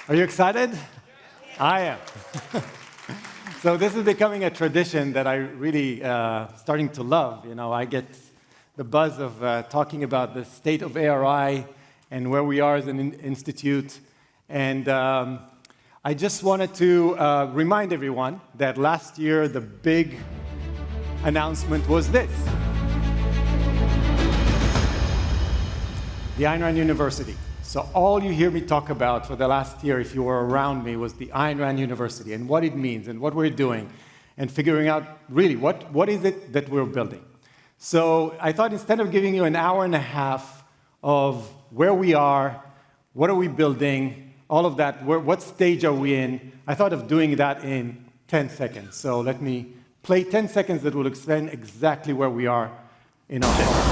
Are you excited? I am. So this is becoming a tradition that I really starting to love. You know, I get the buzz of talking about the state of ARI and where we are as an institute. And I just wanted to remind everyone that last year the big announcement was this. The Ayn Rand University. So all you hear me talk about for the last year, if you were around me, was the Ayn Rand University and what it means and what we're doing and figuring out really what is it that we're building. So I thought instead of giving you an hour and a half of where we are, what are we building, all of that, what stage are we in, I thought of doing that in 10 seconds. So let me play 10 seconds that will explain exactly where we are in our day.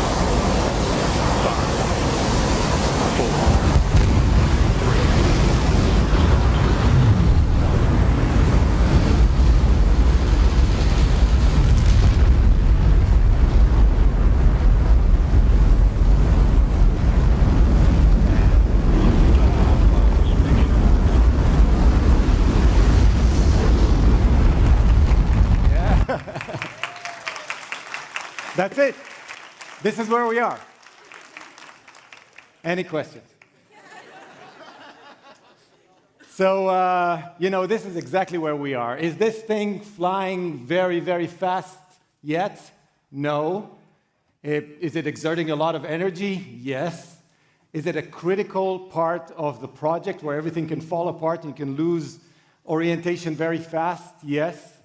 That's it. This is where we are. Any questions? So, you know, this is exactly where we are. Is this thing flying very, very fast yet? No. Is it exerting a lot of energy? Yes. Is it a critical part of the project where everything can fall apart and you can lose orientation very fast? Yes.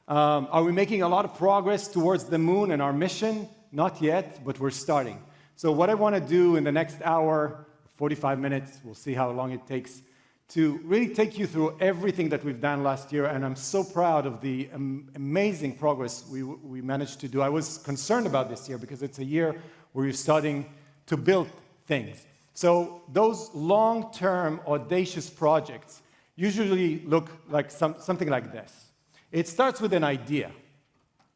Are we making a lot of progress towards the moon and our mission? Not yet, but we're starting. So what I want to do in the next hour, 45 minutes, we'll see how long it takes, to really take you through everything that we've done last year, and I'm so proud of the amazing progress we managed to do. I was concerned about this year because it's a year where you're starting to build things. So those long-term, audacious projects usually look like something like this. It starts with an idea.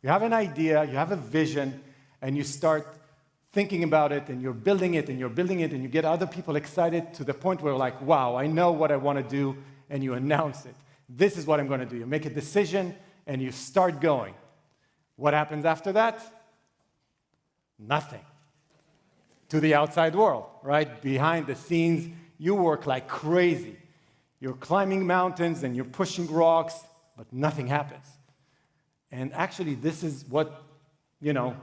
You have an idea, you have a vision, and you start thinking about it, and you're building it, and you're building it, and you get other people excited to the point where like, wow, I know what I want to do, and you announce it. This is what I'm going to do. You make a decision, and you start going. What happens after that? Nothing. To the outside world, right? Behind the scenes, you work like crazy. You're climbing mountains, and you're pushing rocks, but nothing happens. And actually, this is what, you know,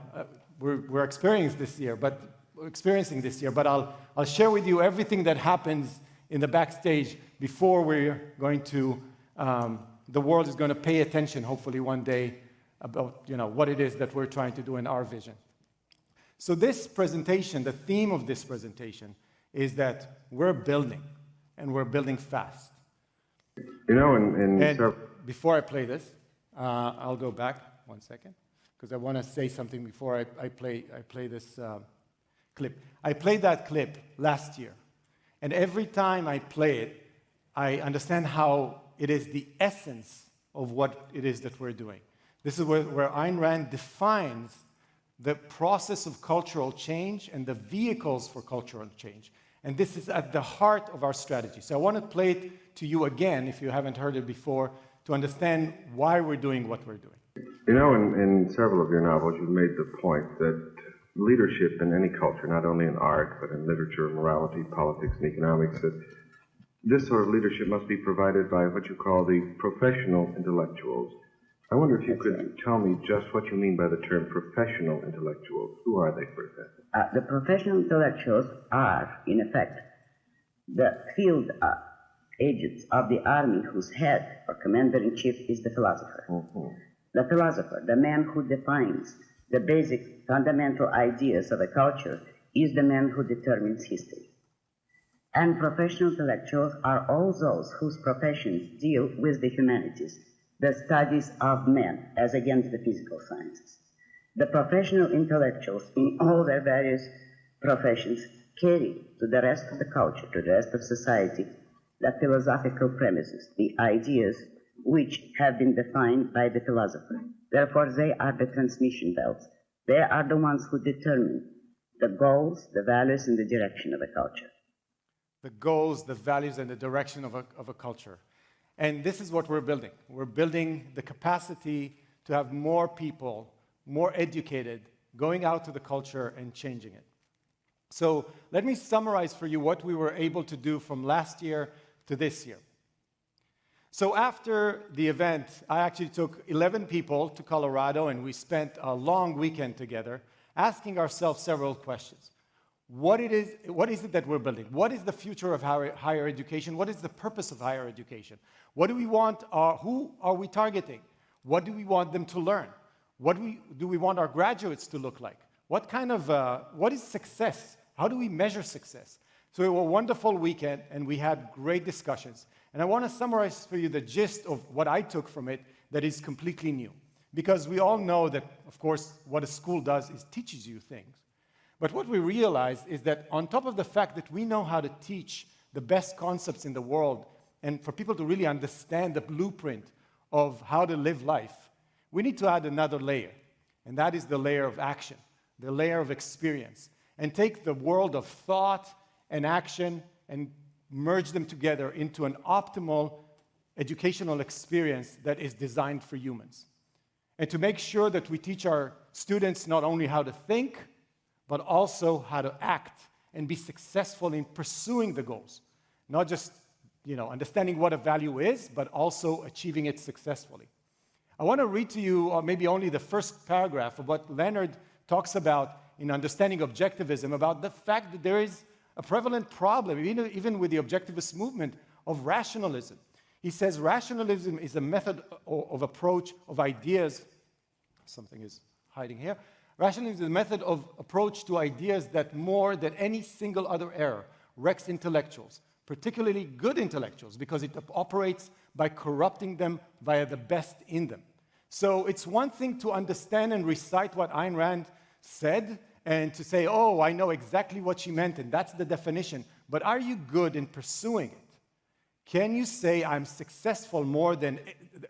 we're experiencing this year. But I'll share with you everything that happens in the backstage before we're going to, the world is going to pay attention, hopefully one day, about, you know, what it is that we're trying to do in our vision. So this presentation, the theme of this presentation, is that we're building, and we're building fast. You know, before I play this, I'll go back 1 second, because I want to say something before I play this clip. I played that clip last year, and every time I play it, I understand how it is the essence of what it is that we're doing. This is where Ayn Rand defines the process of cultural change and the vehicles for cultural change. And this is at the heart of our strategy. So I want to play it to you again, if you haven't heard it before, to understand why we're doing what we're doing. You know, in several of your novels, you've made the point that leadership in any culture, not only in art, but in literature, morality, politics, and economics, that this sort of leadership must be provided by what you call the professional intellectuals. I wonder if you could tell me just what you mean by the term professional intellectuals. Who are they, for example? The professional intellectuals are, in effect, the field agents of the army whose head or commander-in-chief is the philosopher. Mm-hmm. The philosopher, the man who defines the basic fundamental ideas of a culture, is the man who determines history. And professional intellectuals are all those whose professions deal with the humanities, the studies of men as against the physical sciences. The professional intellectuals in all their various professions carry to the rest of the culture, to the rest of society, the philosophical premises, the ideas which have been defined by the philosopher. Therefore, they are the transmission belts. They are the ones who determine the goals, the values, and the direction of a culture. the goals, the values, and the direction of a culture. And this is what we're building. We're building the capacity to have more people, more educated, going out to the culture and changing it. So let me summarize for you what we were able to do from last year to this year. So after the event, I actually took 11 people to Colorado, and we spent a long weekend together asking ourselves several questions. What is it that we're building? What is the future of higher education? What is the purpose of higher education? What do we want? Who are we targeting? What do we want them to learn? What do we want our graduates to look like? What is success? How do we measure success? So it was a wonderful weekend, and we had great discussions. And I want to summarize for you the gist of what I took from it that is completely new. Because we all know that, of course, what a school does is teaches you things. But what we realized is that on top of the fact that we know how to teach the best concepts in the world, and for people to really understand the blueprint of how to live life, we need to add another layer. And that is the layer of action, the layer of experience. And take the world of thought and action and merge them together into an optimal educational experience that is designed for humans. And to make sure that we teach our students not only how to think, but also how to act and be successful in pursuing the goals. Not just, understanding what a value is, but also achieving it successfully. I want to read to you, or maybe only the first paragraph of what Leonard talks about in understanding objectivism, about the fact that there is a prevalent problem, even with the objectivist movement, of rationalism. He says rationalism is a method of approach of ideas. Something is hiding here. Rationalism is a method of approach to ideas that more than any single other error wrecks intellectuals, particularly good intellectuals, because it operates by corrupting them via the best in them. So it's one thing to understand and recite what Ayn Rand said and to say, oh, I know exactly what she meant, and that's the definition. But are you good in pursuing it? Can you say I'm successful more than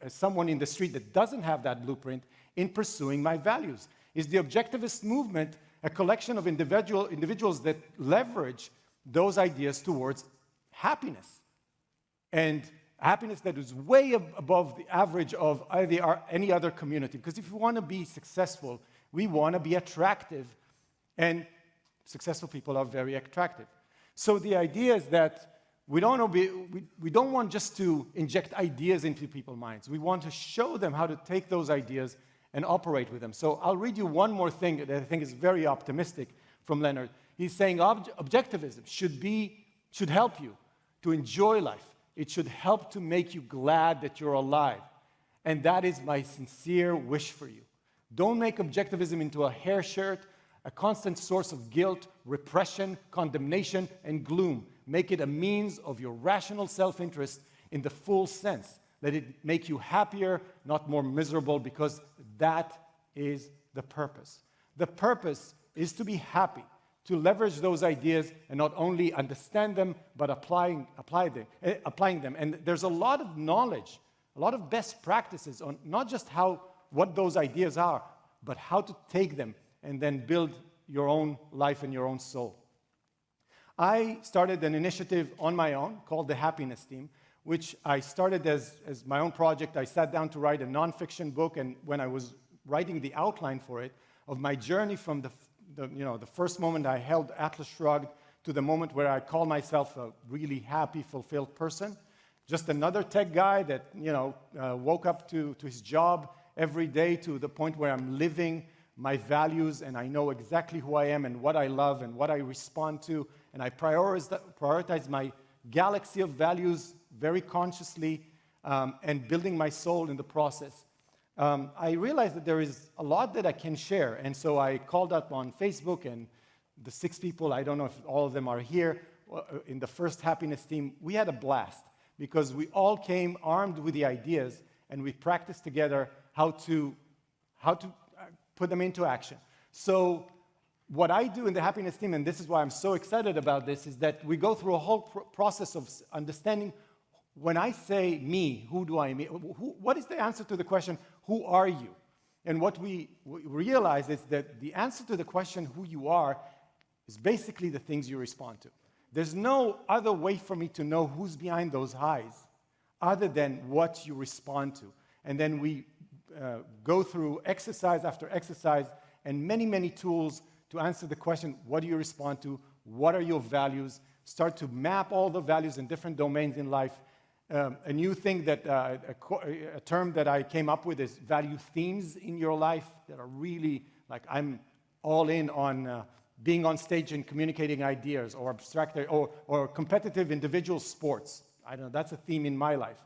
someone in the street that doesn't have that blueprint in pursuing my values? Is the objectivist movement a collection of individuals that leverage those ideas towards happiness? And happiness that is way above the average of any other community. Because if we want to be successful, we want to be attractive. And successful people are very attractive. So the idea is that we don't want just to inject ideas into people's minds. We want to show them how to take those ideas and operate with them. So I'll read you one more thing that I think is very optimistic from Leonard. He's saying objectivism should help you to enjoy life. It should help to make you glad that you're alive. And that is my sincere wish for you. Don't make objectivism into a hair shirt, a constant source of guilt, repression, condemnation, and gloom. Make it a means of your rational self-interest in the full sense. Let it make you happier, not more miserable, because that is the purpose. The purpose is to be happy, to leverage those ideas and not only understand them, but applying them. And there's a lot of knowledge, a lot of best practices on not just what those ideas are, but how to take them and then build your own life and your own soul. I started an initiative on my own called the Happiness Team, which I started as my own project. I sat down to write a nonfiction book, and when I was writing the outline for it, of my journey from the first moment I held Atlas Shrugged to the moment where I call myself a really happy, fulfilled person, just another tech guy that woke up to his job every day to the point where I'm living my values, and I know exactly who I am and what I love and what I respond to, and I prioritize my galaxy of values very consciously, and building my soul in the process. I realized that there is a lot that I can share, and so I called up on Facebook, and the 6 people, I don't know if all of them are here, in the first Happiness Team, we had a blast, because we all came armed with the ideas, and we practiced together how to put them into action. So what I do in the Happiness Team, and this is why I'm so excited about this, is that we go through a whole process of understanding, when I say me, who do I mean? What is the answer to the question, who are you? And what we realize is that the answer to the question, who you are, is basically the things you respond to. There's no other way for me to know who's behind those highs other than what you respond to. And then we go through exercise after exercise and many, many tools to answer the question, what do you respond to? What are your values? Start to map all the values in different domains in life. A new thing that, a term that I came up with is value themes in your life that are really, like I'm all in on being on stage and communicating ideas or abstract, or competitive individual sports. I don't know, that's a theme in my life.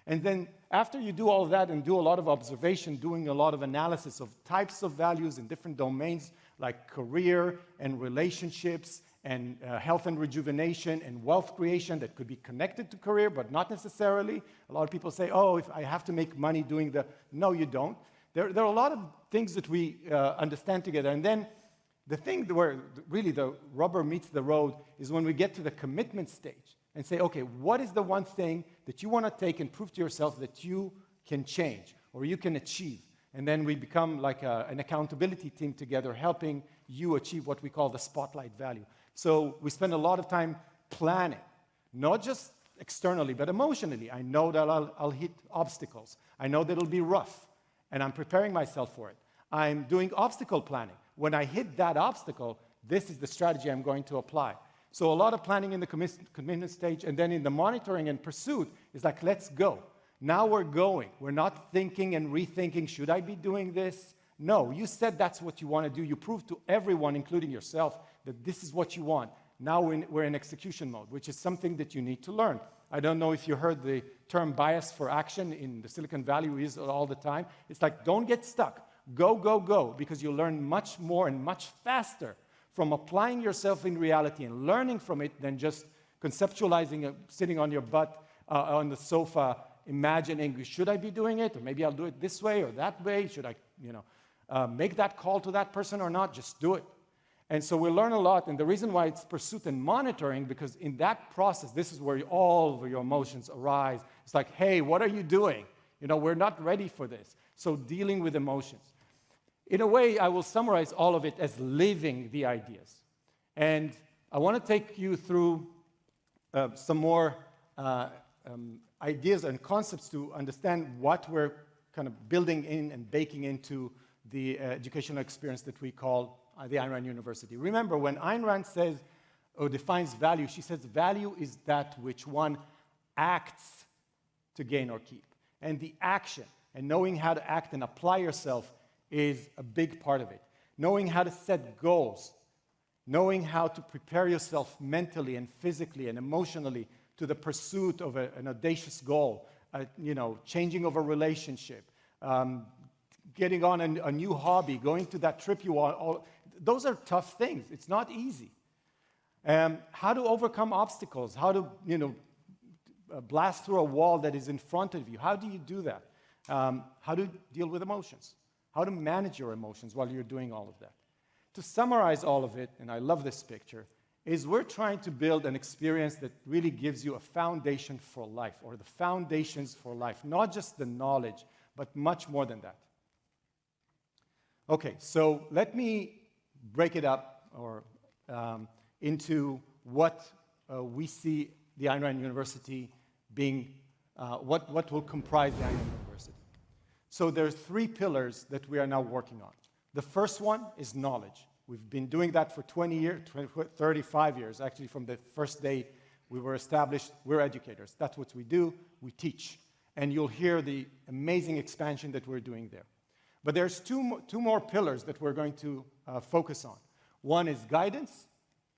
And then after you do all of that and do a lot of observation, doing a lot of analysis of types of values in different domains like career and relationships and health and rejuvenation and wealth creation that could be connected to career, but not necessarily. A lot of people say, oh, if I have to make money doing the... No, you don't. There are a lot of things that we understand together. And then the thing where really the rubber meets the road is when we get to the commitment stage and say, okay, what is the one thing that you want to take and prove to yourself that you can change or you can achieve? And then we become like an accountability team together, helping you achieve what we call the spotlight value. So we spend a lot of time planning, not just externally, but emotionally. I know that I'll hit obstacles. I know that it'll be rough, and I'm preparing myself for it. I'm doing obstacle planning. When I hit that obstacle, this is the strategy I'm going to apply. So a lot of planning in the commitment stage, and then in the monitoring and pursuit is like, let's go. Now we're going. We're not thinking and rethinking, should I be doing this? No, you said that's what you want to do. You proved to everyone, including yourself, that this is what you want. Now we're in execution mode, which is something that you need to learn. I don't know if you heard the term bias for action in the Silicon Valley. We use it all the time. It's like, don't get stuck. Go, go, go, because you'll learn much more and much faster from applying yourself in reality and learning from it than just conceptualizing, sitting on your butt on the sofa, imagining, should I be doing it? Or maybe I'll do it this way or that way. Should I, make that call to that person or not? Just do it. And so we learn a lot. And the reason why it's pursuit and monitoring, because in that process, this is where all of your emotions arise. It's like, hey, what are you doing? We're not ready for this. So dealing with emotions. In a way, I will summarize all of it as living the ideas. And I want to take you through some more ideas and concepts to understand what we're kind of building in and baking into the educational experience that we call the Ayn Rand University. Remember, when Ayn Rand says or defines value, she says value is that which one acts to gain or keep. And the action and knowing how to act and apply yourself is a big part of it. Knowing how to set goals, knowing how to prepare yourself mentally and physically and emotionally to the pursuit of an audacious goal, changing of a relationship, getting on a new hobby, going to that trip you want. Those are tough things. It's not easy. How to overcome obstacles, how to, blast through a wall that is in front of you. How do you do that? How to deal with emotions. How to manage your emotions while you're doing all of that. To summarize all of it, and I love this picture, is we're trying to build an experience that really gives you a foundation for life, or the foundations for life, not just the knowledge, but much more than that. Okay, so let me break it up into what we see the Ayn Rand University being, what will comprise the Ayn Rand University. So there's 3 pillars that we are now working on. The first one is knowledge. We've been doing that for 20 years, 35 years, actually from the first day we were established. We're educators. That's what we do. We teach. And you'll hear the amazing expansion that we're doing there. But there's two more pillars that we're going to focus on. One is guidance,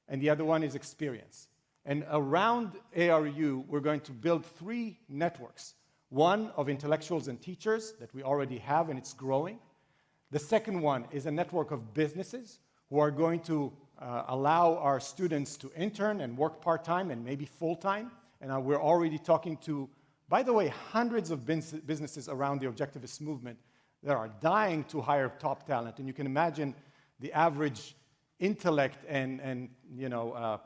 and the other one is experience. And around ARU, we're going to build 3 networks. One of intellectuals and teachers that we already have, and it's growing. The second one is a network of businesses who are going to allow our students to intern and work part-time and maybe full-time. And we're already talking to, by the way, hundreds of businesses around the Objectivist movement that are dying to hire top talent. And you can imagine the average intellect and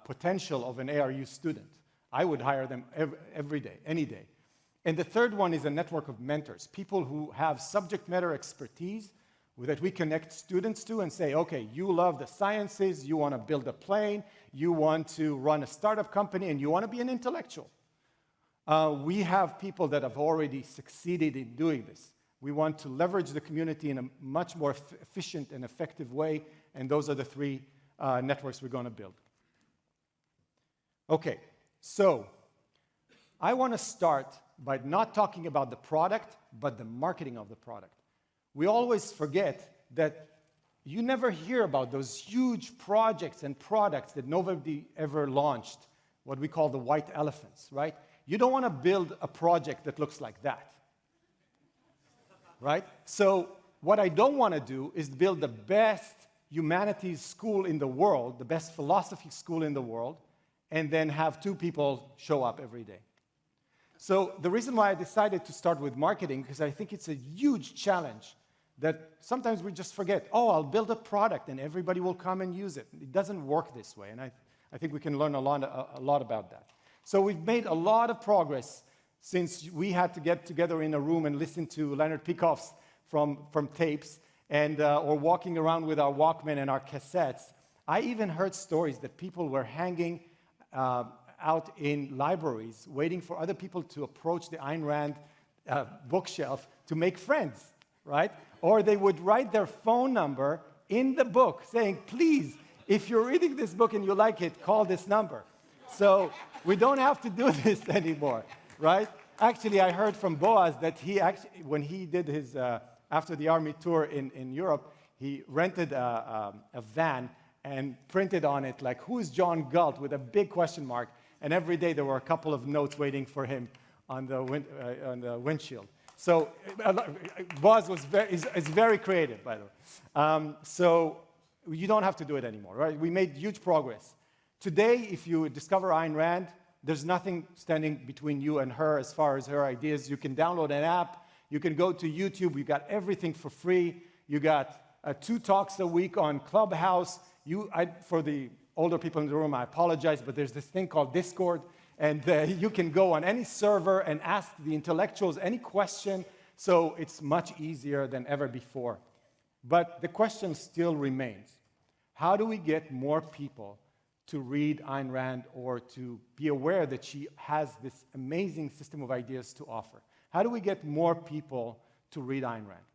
potential of an ARU student. I would hire them every day, any day. And the third one is a network of mentors, people who have subject matter expertise, that we connect students to and say, okay, you love the sciences, you want to build a plane, you want to run a startup company, and you want to be an intellectual. We have people that have already succeeded in doing this. We want to leverage the community in a much more efficient and effective way, and those are the three networks we're going to build. Okay, so I want to start by not talking about the product, but the marketing of the product. We always forget that you never hear about those huge projects and products that nobody ever launched, what we call the white elephants, right? You don't want to build a project that looks like that, right? So what I don't want to do is build the best humanities school in the world, the best philosophy school in the world, and then have 2 people show up every day. So the reason why I decided to start with marketing, because I think it's a huge challenge that sometimes we just forget, oh, I'll build a product and everybody will come and use it. It doesn't work this way, and I think we can learn a lot about that. So we've made a lot of progress since we had to get together in a room and listen to Leonard Peikoff's from tapes, and or walking around with our Walkman and our cassettes. I even heard stories that people were hanging out in libraries, waiting for other people to approach the Ayn Rand bookshelf to make friends, right? Or they would write their phone number in the book saying, please, if you're reading this book and you like it, call this number. So we don't have to do this anymore, right? Actually, I heard from Boaz that when he did his, after the army tour in Europe, he rented a van and printed on it, like, who is John Galt, with a big question mark. And every day there were a couple of notes waiting for him on the windshield. So Boaz is very creative, by the way. So you don't have to do it anymore, right? We made huge progress. Today, if you discover Ayn Rand, there's nothing standing between you and her as far as her ideas. You can download an app. You can go to YouTube. You got everything for free. You got 2 talks a week on Clubhouse. For the older people in the room, I apologize, but there's this thing called Discord, and you can go on any server and ask the intellectuals any question, so it's much easier than ever before. But the question still remains. How do we get more people to read Ayn Rand or to be aware that she has this amazing system of ideas to offer? How do we get more people to read Ayn Rand?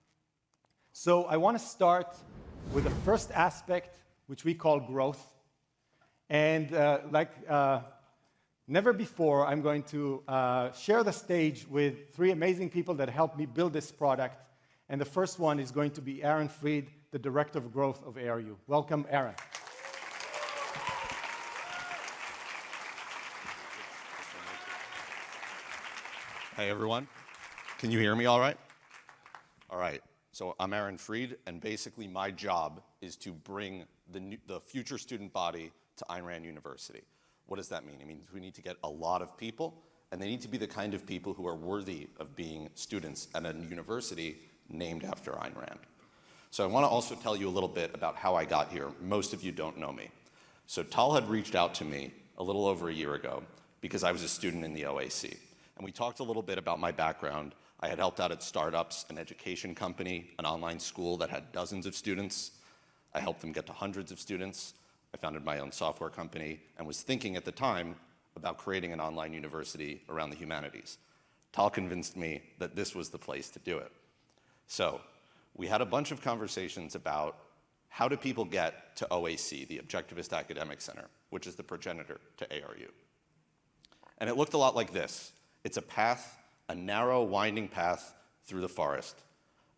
So I want to start with the first aspect, which we call growth. And never before, I'm going to share the stage with 3 amazing people that helped me build this product. And the first one is going to be Aaron Freed, the Director of Growth of ARU. Welcome, Aaron. Hey, everyone. Can you hear me all right? All right. So I'm Aaron Freed, and basically my job is to bring the future student body to Ayn Rand University. What does that mean? It means we need to get a lot of people, and they need to be the kind of people who are worthy of being students at a university named after Ayn Rand. So I want to also tell you a little bit about how I got here. Most of you don't know me. So Tal had reached out to me a little over a year ago because I was a student in the OAC. And we talked a little bit about my background. I had helped out at startups, an education company, an online school that had dozens of students. I helped them get to hundreds of students. I founded my own software company and was thinking at the time about creating an online university around the humanities. Tal convinced me that this was the place to do it. So we had a bunch of conversations about how do people get to OAC, the Objectivist Academic Center, which is the progenitor to ARU. And it looked a lot like this. It's a path, a narrow, winding path through the forest.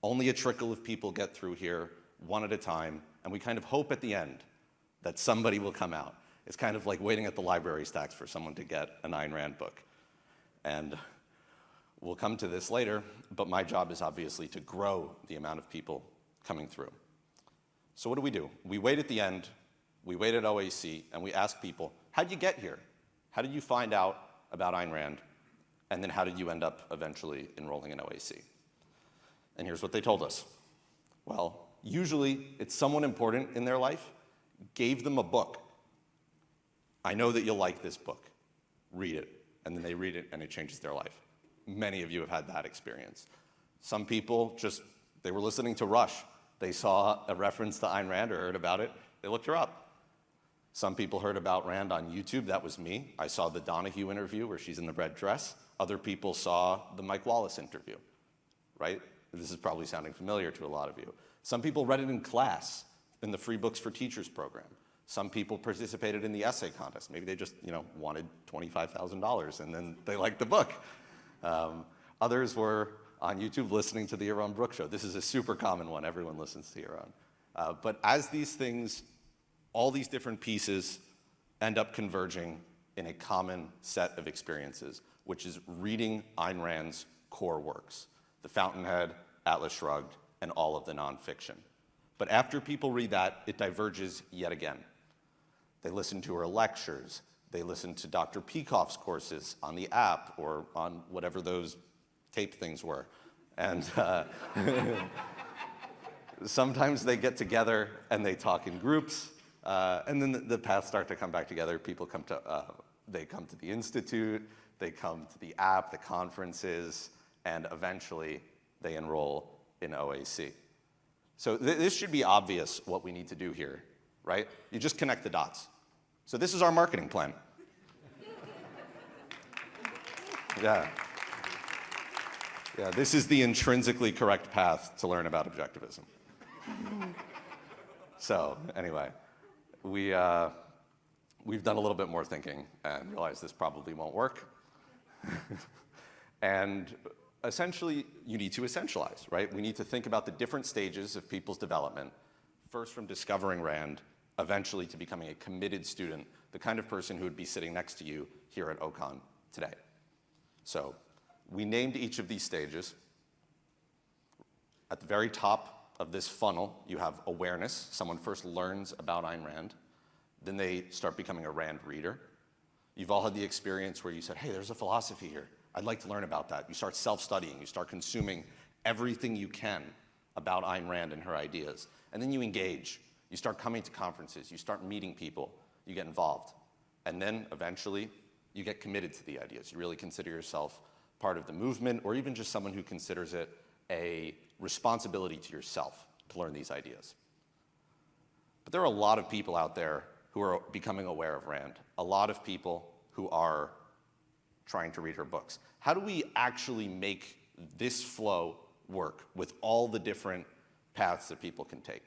Only a trickle of people get through here, one at a time, and we kind of hope at the end that somebody will come out. It's kind of like waiting at the library stacks for someone to get an Ayn Rand book. And we'll come to this later, but my job is obviously to grow the amount of people coming through. So what do? We wait at the end, we wait at OAC, and we ask people, how'd you get here? How did you find out about Ayn Rand? And then how did you end up eventually enrolling in OAC? And here's what they told us. Well, usually it's someone important in their life gave them a book. I know that you'll like this book. Read it. And then they read it and it changes their life. Many of you have had that experience. Some people they were listening to Rush They saw a reference to Ayn Rand or heard about it, they looked her up. Some people heard about Rand on YouTube. That was me. I saw the Donahue interview where she's in the red dress. Other people saw the Mike Wallace interview, right? This is probably sounding familiar to a lot of you. Some people read it in class in the Free Books for Teachers program. Some people participated in the essay contest. Maybe they just, wanted $25,000 and then they liked the book. Others were on YouTube listening to the Yaron Brook show. This is a super common one. Everyone listens to Yaron. But as these things, all these different pieces end up converging in a common set of experiences, which is reading Ayn Rand's core works, The Fountainhead, Atlas Shrugged, and all of the nonfiction. But after people read that, it diverges yet again. They listen to her lectures. They listen to Dr. Peikoff's courses on the app or on whatever those tape things were. And sometimes they get together and they talk in groups. And then the paths start to come back together. People come to, they come to the Institute, they come to the app, the conferences, and eventually they enroll in OAC. So this should be obvious what we need to do here, right? You just connect the dots. So this is our marketing plan. Yeah, this is the intrinsically correct path to learn about objectivism. So anyway. We've done a little bit more thinking and realized this probably won't work. And essentially, you need to essentialize, right? We need to think about the different stages of people's development, first from discovering Rand, eventually to becoming a committed student, the kind of person who would be sitting next to you here at Ocon today. So we named each of these stages. At the very top of this funnel, you have awareness. Someone first learns about Ayn Rand. Then they start becoming a Rand reader. You've all had the experience where you said, hey, there's a philosophy here. I'd like to learn about that. You start self-studying. You start consuming everything you can about Ayn Rand and her ideas. And then you engage. You start coming to conferences. You start meeting people. You get involved. And then eventually, you get committed to the ideas. You really consider yourself part of the movement, or even just someone who considers it a responsibility to yourself to learn these ideas. But there are a lot of people out there who are becoming aware of Rand, a lot of people who are trying to read her books. How do we actually make this flow work with all the different paths that people can take?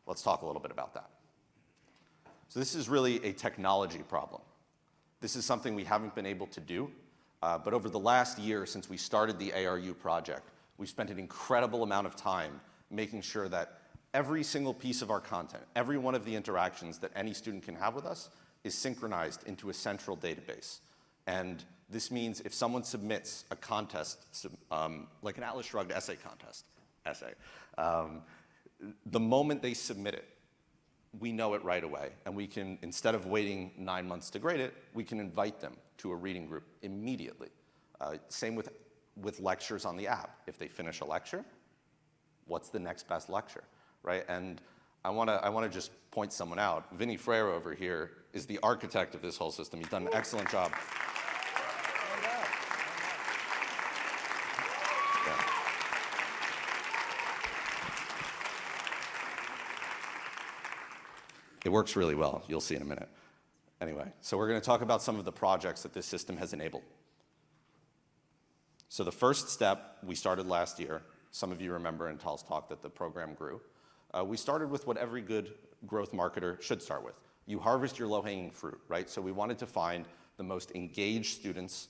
Let's talk a little bit about that. So this is really a technology problem. This is something we haven't been able to do, but over the last year since we started the ARU project, we've spent an incredible amount of time making sure that every single piece of our content, every one of the interactions that any student can have with us is synchronized into a central database. And this means if someone submits a contest, like an Atlas Shrugged essay contest, the moment they submit it, we know it right away. And we can, instead of waiting 9 months to grade it, we can invite them to a reading group immediately. Same with lectures on the app. If they finish a lecture, what's the next best lecture, right? And I want to just point someone out. Vinny Frere over here is the architect of this whole system. He's done an excellent job. Yeah. It works really well. You'll see in a minute. Anyway, so we're going to talk about some of the projects that this system has enabled. So the first step we started last year, some of you remember in Tal's talk that the program grew. We started with what every good growth marketer should start with. You harvest your low-hanging fruit, right? So we wanted to find the most engaged students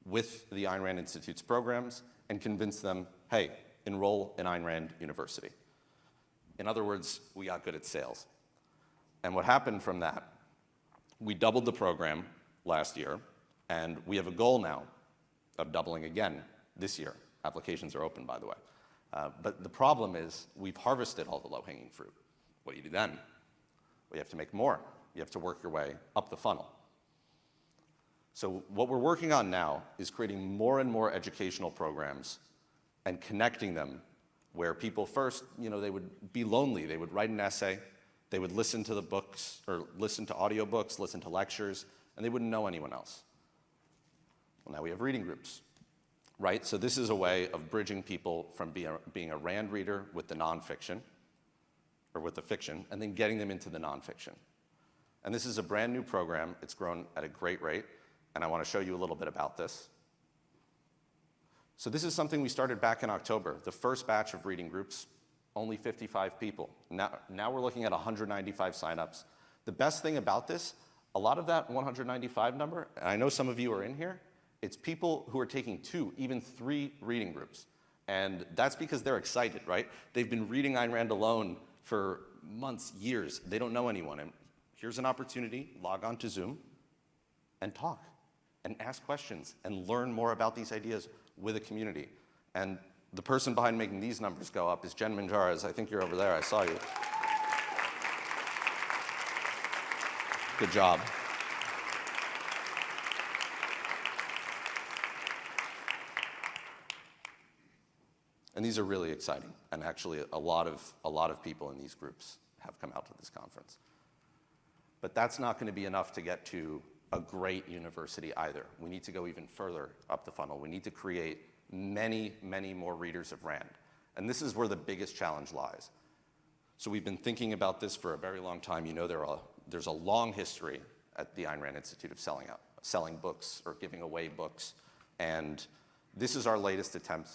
with the Ayn Rand Institute's programs and convince them, hey, enroll in Ayn Rand University. In other words, we got good at sales. And what happened from that, we doubled the program last year, and we have a goal now of doubling again this year. Applications are open, by the way. But the problem is we've harvested all the low-hanging fruit. What do you do then? Well, you have to make more. You have to work your way up the funnel. So what we're working on now is creating more and more educational programs and connecting them where people first, they would be lonely. They would write an essay. They would listen to the books or listen to audiobooks, listen to lectures, and they wouldn't know anyone else. Well, now we have reading groups. right? So this is a way of bridging people from being a Rand reader with the nonfiction, or with the fiction, and then getting them into the nonfiction. And this is a brand new program. It's grown at a great rate, and I want to show you a little bit about this. So this is something we started back in October. The first batch of reading groups, only 55 people. Now we're looking at 195 signups. The best thing about this, a lot of that 195 number, and I know some of you are in here, it's people who are taking 2, even 3 reading groups. And that's because they're excited, right? They've been reading Ayn Rand alone for months, years. They don't know anyone. And here's an opportunity, log on to Zoom and talk and ask questions and learn more about these ideas with a community. And the person behind making these numbers go up is Jen Manjaras. I think you're over there. I saw you. Good job. And these are really exciting. And actually, a lot of people in these groups have come out to this conference. But that's not going to be enough to get to a great university either. We need to go even further up the funnel. We need to create many, many more readers of Rand. And this is where the biggest challenge lies. So we've been thinking about this for a very long time. You know, there's a long history at the Ayn Rand Institute of selling books or giving away books. And this is our latest attempt.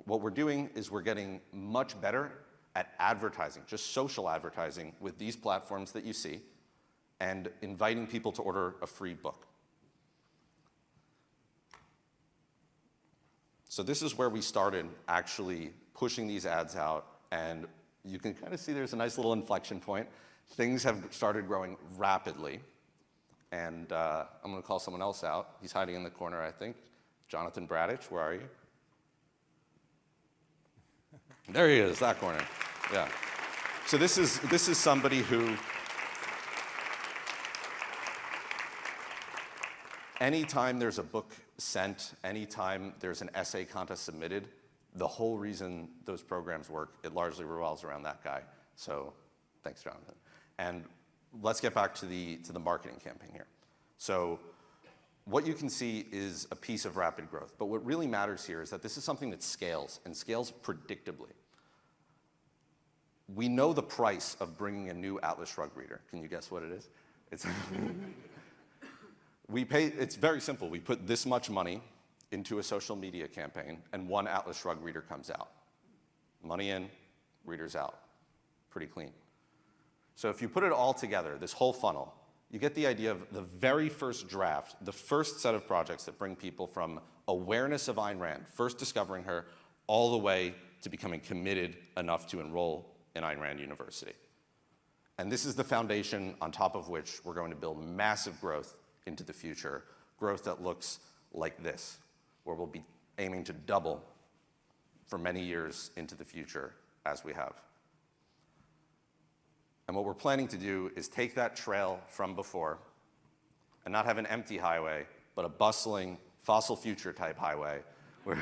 What we're doing is we're getting much better at advertising, just social advertising with these platforms that you see, and inviting people to order a free book. So this is where we started actually pushing these ads out, and you can kind of see there's a nice little inflection point. Things have started growing rapidly, and I'm going to call someone else out. He's hiding in the corner, I think. Jonathan Bradich, where are you? There he is, that corner. Yeah. So this is somebody who, anytime there's a book sent, anytime there's an essay contest submitted, the whole reason those programs work, it largely revolves around that guy. So thanks, Jonathan. And let's get back to the marketing campaign here. So what you can see is a piece of rapid growth. But what really matters here is that this is something that scales, and scales predictably. We know the price of bringing a new Atlas Shrugged reader. Can you guess what it is? It's very simple. We put this much money into a social media campaign, and one Atlas Shrugged reader comes out. Money in, readers out. Pretty clean. So if you put it all together, this whole funnel, you get the idea of the very first draft, the first set of projects that bring people from awareness of Ayn Rand, first discovering her, all the way to becoming committed enough to enroll in Ayn Rand University. And this is the foundation on top of which we're going to build massive growth into the future, growth that looks like this, where we'll be aiming to double for many years into the future as we have. And what we're planning to do is take that trail from before and not have an empty highway, but a bustling fossil future type highway where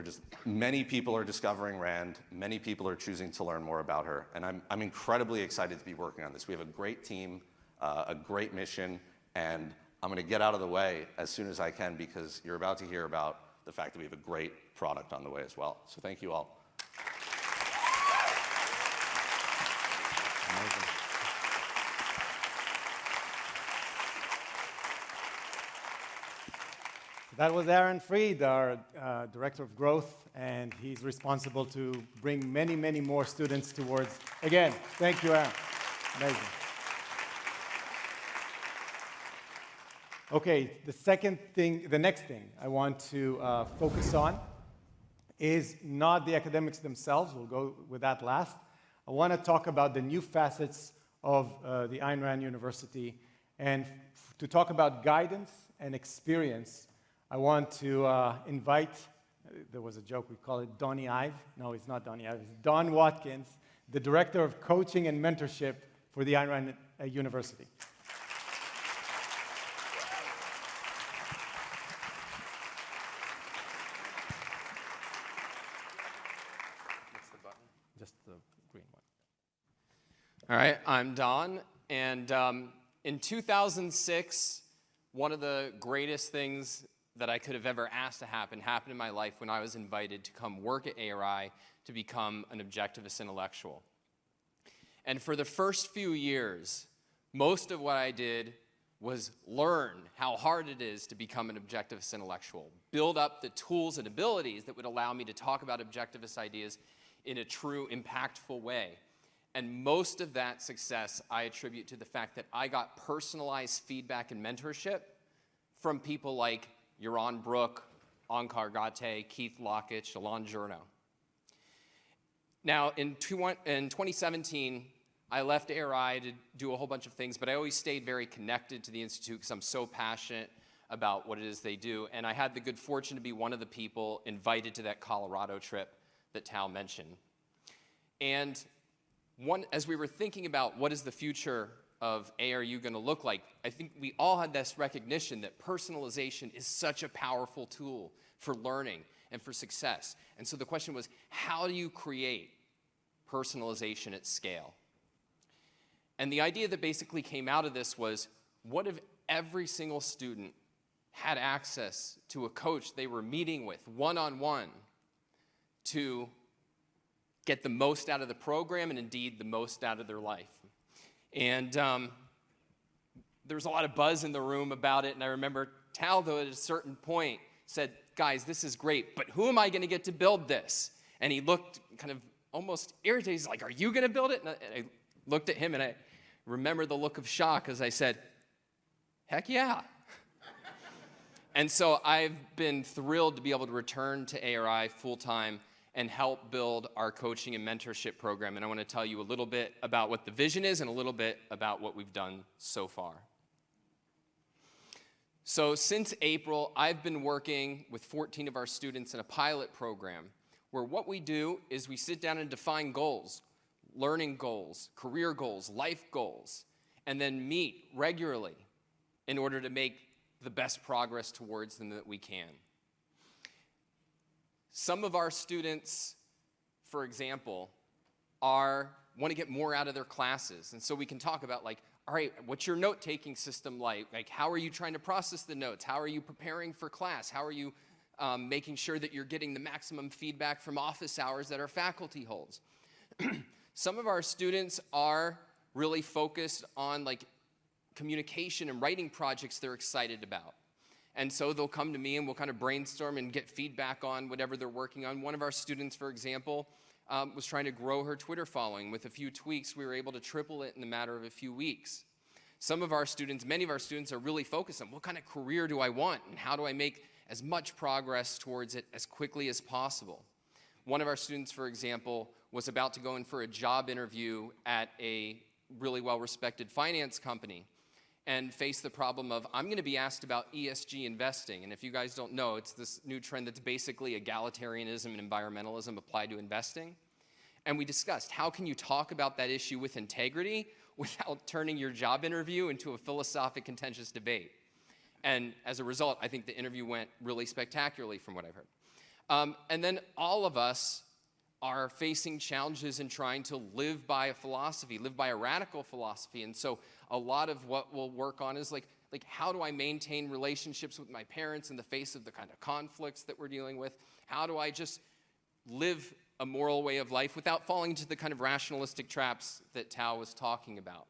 just many people are discovering Rand, many people are choosing to learn more about her, and I'm incredibly excited to be working on this. We have a great team, a great mission, and I'm going to get out of the way as soon as I can because you're about to hear about the fact that we have a great product on the way as well. So thank you all. Amazing. That was Aaron Freed, our Director of Growth, and he's responsible to bring many, many more students towards, again, thank you, Aaron. Amazing. Okay, the next thing I want to focus on is not the academics themselves. We'll go with that last. I want to talk about the new facets of the Ayn Rand University, and to talk about guidance and experience, I want to invite, there was a joke, we call it Donnie Ive. No, it's not Donnie Ive, it's Don Watkins, the Director of Coaching and Mentorship for the Ayn Rand University. What's the button? Just the green one. All right, I'm Don, and in 2006, One of the greatest things that I could have ever asked to happen happened in my life when I was invited to come work at ARI to become an objectivist intellectual. And for the first few years, most of what I did was learn how hard it is to become an objectivist intellectual, build up the tools and abilities that would allow me to talk about objectivist ideas in a true, impactful way. And most of that success I attribute to the fact that I got personalized feedback and mentorship from people like Yaron Brook, Onkar Ghate, Keith Lockett, Alon Journo. Now, in 2017, I left ARI to do a whole bunch of things, but I always stayed very connected to the Institute because I'm so passionate about what it is they do. And I had the good fortune to be one of the people invited to that Colorado trip that Tal mentioned. And as we were thinking about what is the future of ARU going to look like, I think we all had this recognition that personalization is such a powerful tool for learning and for success. And so the question was, how do you create personalization at scale? And the idea that basically came out of this was, what if every single student had access to a coach they were meeting with one-on-one to get the most out of the program and indeed the most out of their life? And there was a lot of buzz in the room about it, and I remember Tal, though, at a certain point said, guys, this is great, but who am I going to get to build this? And he looked kind of almost irritated. He's like, are you going to build it? And I looked at him, and I remember the look of shock as I said, heck yeah. And so I've been thrilled to be able to return to ARI full-time and help build our coaching and mentorship program. And I want to tell you a little bit about what the vision is and a little bit about what we've done so far. So since April, I've been working with 14 of our students in a pilot program where what we do is we sit down and define goals, learning goals, career goals, life goals, and then meet regularly in order to make the best progress towards them that we can. Some of our students, for example, want to get more out of their classes. And so we can talk about, like, all right, what's your note-taking system like? Like, how are you trying to process the notes? How are you preparing for class? How are you making sure that you're getting the maximum feedback from office hours that our faculty holds? Some of our students are really focused on, like, communication and writing projects they're excited about. And so they'll come to me and we'll kind of brainstorm and get feedback on whatever they're working on. One of our students, for example, was trying to grow her Twitter following. With a few tweaks, we were able to triple it in a matter of a few weeks. Some of our students, many of our students are really focused on what kind of career do I want and how do I make as much progress towards it as quickly as possible. One of our students, for example, was about to go in for a job interview at a really well-respected finance company and face the problem of, I'm going to be asked about ESG investing. And if you guys don't know, it's this new trend that's basically egalitarianism and environmentalism applied to investing. And we discussed, how can you talk about that issue with integrity without turning your job interview into a philosophic, contentious debate? And as a result, I think the interview went really spectacularly from what I've heard. And then all of us are facing challenges in trying to live by a philosophy, live by a radical philosophy. And so a lot of what we'll work on is like how do I maintain relationships with my parents in the face of the kind of conflicts that we're dealing with? How do I just live a moral way of life without falling into the kind of rationalistic traps that Tal was talking about?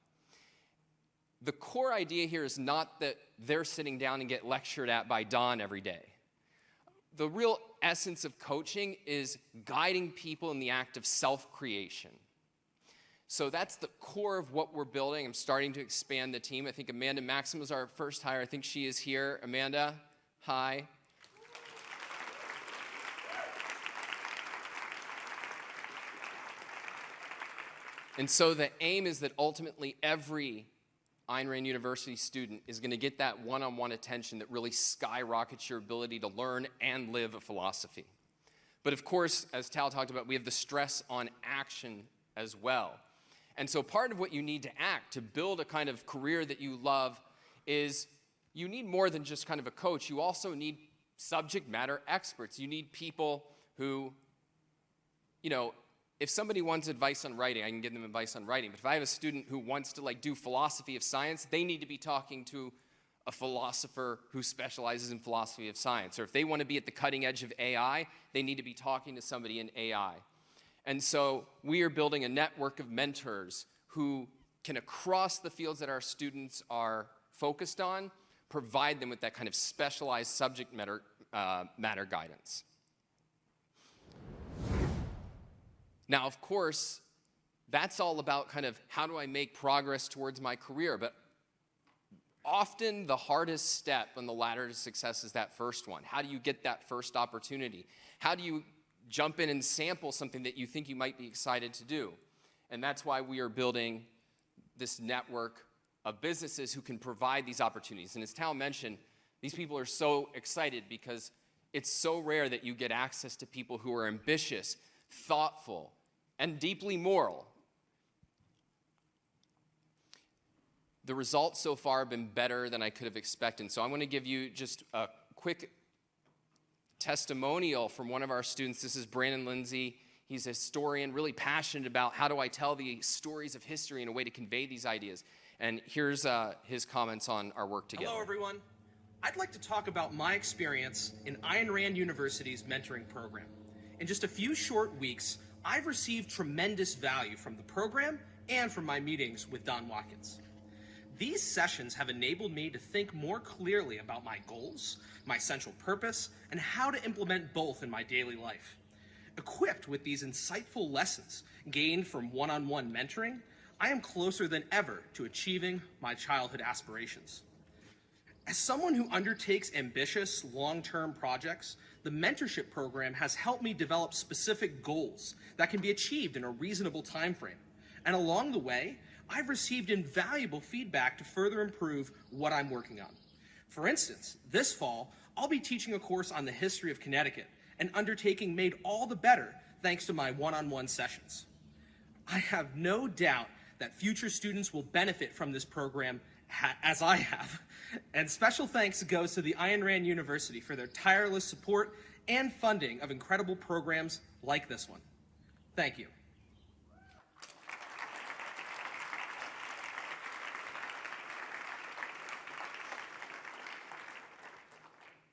The core idea here is not that they're sitting down and get lectured at by Don every day. The real essence of coaching is guiding people in the act of self-creation. So that's the core of what we're building. I'm starting to expand the team. I think Amanda Maxim was our first hire. I think she is here. Amanda, hi. And so the aim is that ultimately every Ayn Rand University student is going to get that one-on-one attention that really skyrockets your ability to learn and live a philosophy. But of course, as Tal talked about, we have the stress on action as well. And so part of what you need to act to build a kind of career that you love is you need more than just kind of a coach. You also need subject matter experts. You need people who, you know, if somebody wants advice on writing, I can give them advice on writing. But if I have a student who wants to do philosophy of science, they need to be talking to a philosopher who specializes in philosophy of science. Or if they want to be at the cutting edge of AI, they need to be talking to somebody in AI. And so we are building a network of mentors who can, across the fields that our students are focused on, provide them with that kind of specialized subject matter guidance. Now, of course, that's all about kind of how do I make progress towards my career, but often the hardest step on the ladder to success is that first one. How do you get that first opportunity? How do you jump in and sample something that you think you might be excited to do? And that's why we are building this network of businesses who can provide these opportunities. And as Tal mentioned, these people are so excited because it's so rare that you get access to people who are ambitious, thoughtful, and deeply moral. The results so far have been better than I could have expected. So I want to give you just a quick testimonial from one of our students. This is Brandon Lindsay. He's a historian, really passionate about how do I tell the stories of history in a way to convey these ideas. And here's his comments on our work together. Hello, everyone. I'd like to talk about my experience in Ayn Rand University's mentoring program. In just a few short weeks, I've received tremendous value from the program and from my meetings with Don Watkins. These sessions have enabled me to think more clearly about my goals, my central purpose, and how to implement both in my daily life. Equipped with these insightful lessons gained from one-on-one mentoring, I am closer than ever to achieving my childhood aspirations. As someone who undertakes ambitious, long-term projects, the mentorship program has helped me develop specific goals that can be achieved in a reasonable time frame. And along the way, I've received invaluable feedback to further improve what I'm working on. For instance, this fall, I'll be teaching a course on the history of Connecticut, an undertaking made all the better thanks to my one-on-one sessions. I have no doubt that future students will benefit from this program as I have. And special thanks goes to the Ayn Rand University for their tireless support and funding of incredible programs like this one. Thank you.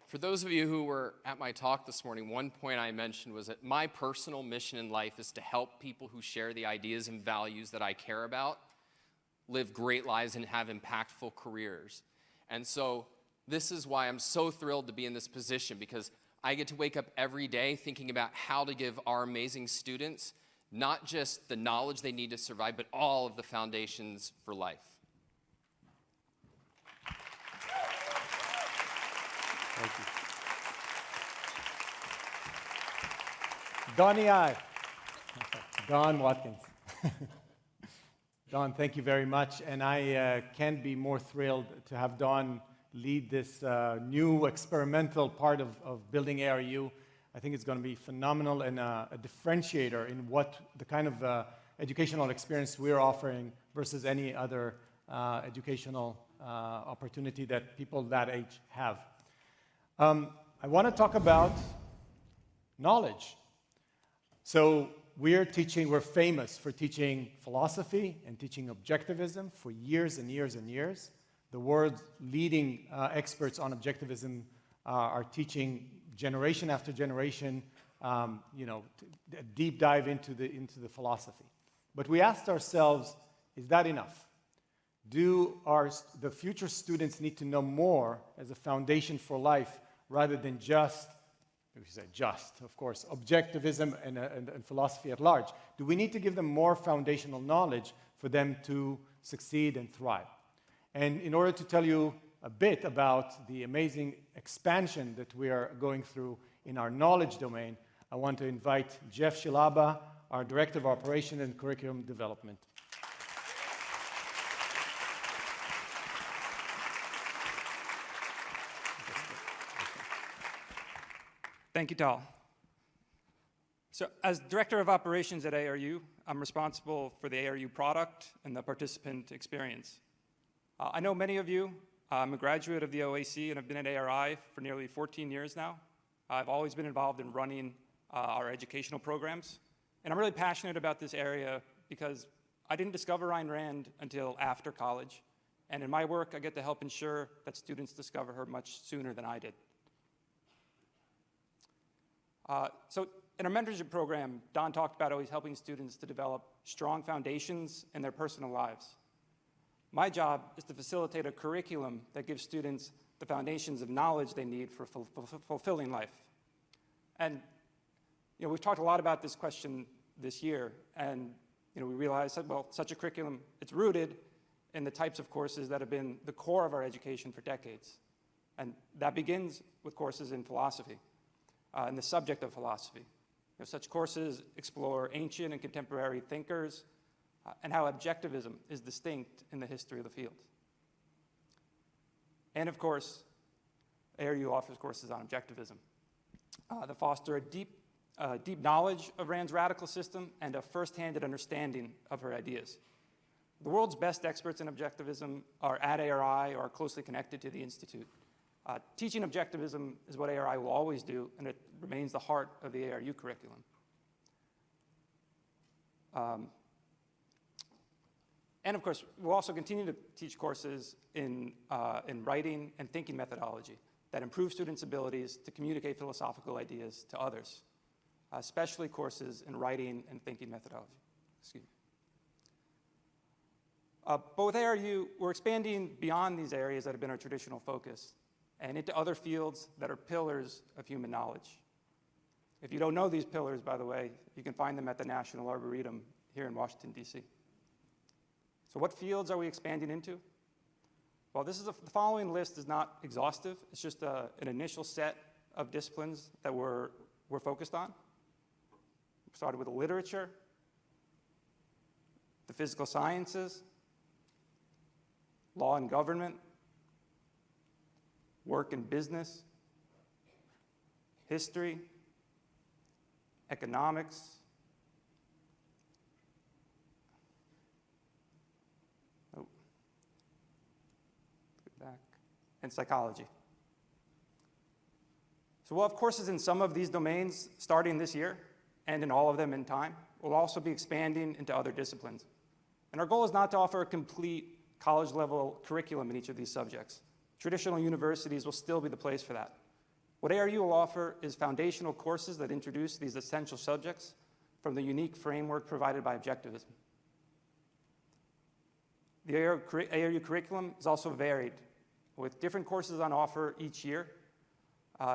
For those of you who were at my talk this morning, one point I mentioned was that my personal mission in life is to help people who share the ideas and values that I care about live great lives and have impactful careers. And so this is why I'm so thrilled to be in this position, because I get to wake up every day thinking about how to give our amazing students not just the knowledge they need to survive, but all of the foundations for life. Thank you. Donnie I. Don Watkins. Don, thank you very much. And I can't be more thrilled to have Don lead this new experimental part of building ARU. I think it's going to be phenomenal and a differentiator in what the kind of educational experience we're offering versus any other educational opportunity that people that age have. I want to talk about knowledge. So we're famous for teaching philosophy and teaching objectivism for years and years and years. The world's leading experts on objectivism are teaching generation after generation, a deep dive into the philosophy. But we asked ourselves, is that enough? Do the future students need to know more as a foundation for life rather than just, of course, objectivism and philosophy at large? Do we need to give them more foundational knowledge for them to succeed and thrive? And in order to tell you a bit about the amazing expansion that we are going through in our knowledge domain, I want to invite Jeff Shilaba, our Director of Operation and Curriculum Development. Thank you, Tal. So as Director of Operations at ARU, I'm responsible for the ARU product and the participant experience. I know many of you. I'm a graduate of the OAC and I've been at ARI for nearly 14 years now. I've always been involved in running our educational programs. And I'm really passionate about this area because I didn't discover Ayn Rand until after college. And in my work, I get to help ensure that students discover her much sooner than I did. So in our mentorship program, Don talked about always helping students to develop strong foundations in their personal lives. My job is to facilitate a curriculum that gives students the foundations of knowledge they need for fulfilling life. And we've talked a lot about this question this year, and we realized that, well, such a curriculum, it's rooted in the types of courses that have been the core of our education for decades. And that begins with courses in philosophy, and the subject of philosophy. Such courses explore ancient and contemporary thinkers, and how objectivism is distinct in the history of the field. And of course, ARU offers courses on objectivism that foster a deep knowledge of Rand's radical system and a first-handed understanding of her ideas. The world's best experts in objectivism are at ARI or are closely connected to the Institute. Teaching objectivism is what ARI will always do, and it remains the heart of the ARU curriculum. And of course, we'll also continue to teach courses in writing and thinking methodology that improve students' abilities to communicate philosophical ideas to others, especially courses in writing and thinking methodology. Excuse me. But with ARU, we're expanding beyond these areas that have been our traditional focus and into other fields that are pillars of human knowledge. If you don't know these pillars, by the way, you can find them at the National Arboretum here in Washington, D.C. So what fields are we expanding into? Well, the following list is not exhaustive. It's just an initial set of disciplines that we're focused on. We started with the literature, the physical sciences, law and government, work and business, history, economics, and psychology. So we'll have courses in some of these domains starting this year, and in all of them in time. We'll also be expanding into other disciplines. And our goal is not to offer a complete college-level curriculum in each of these subjects. Traditional universities will still be the place for that. What ARU will offer is foundational courses that introduce these essential subjects from the unique framework provided by Objectivism. The ARU curriculum is also varied, with different courses on offer each year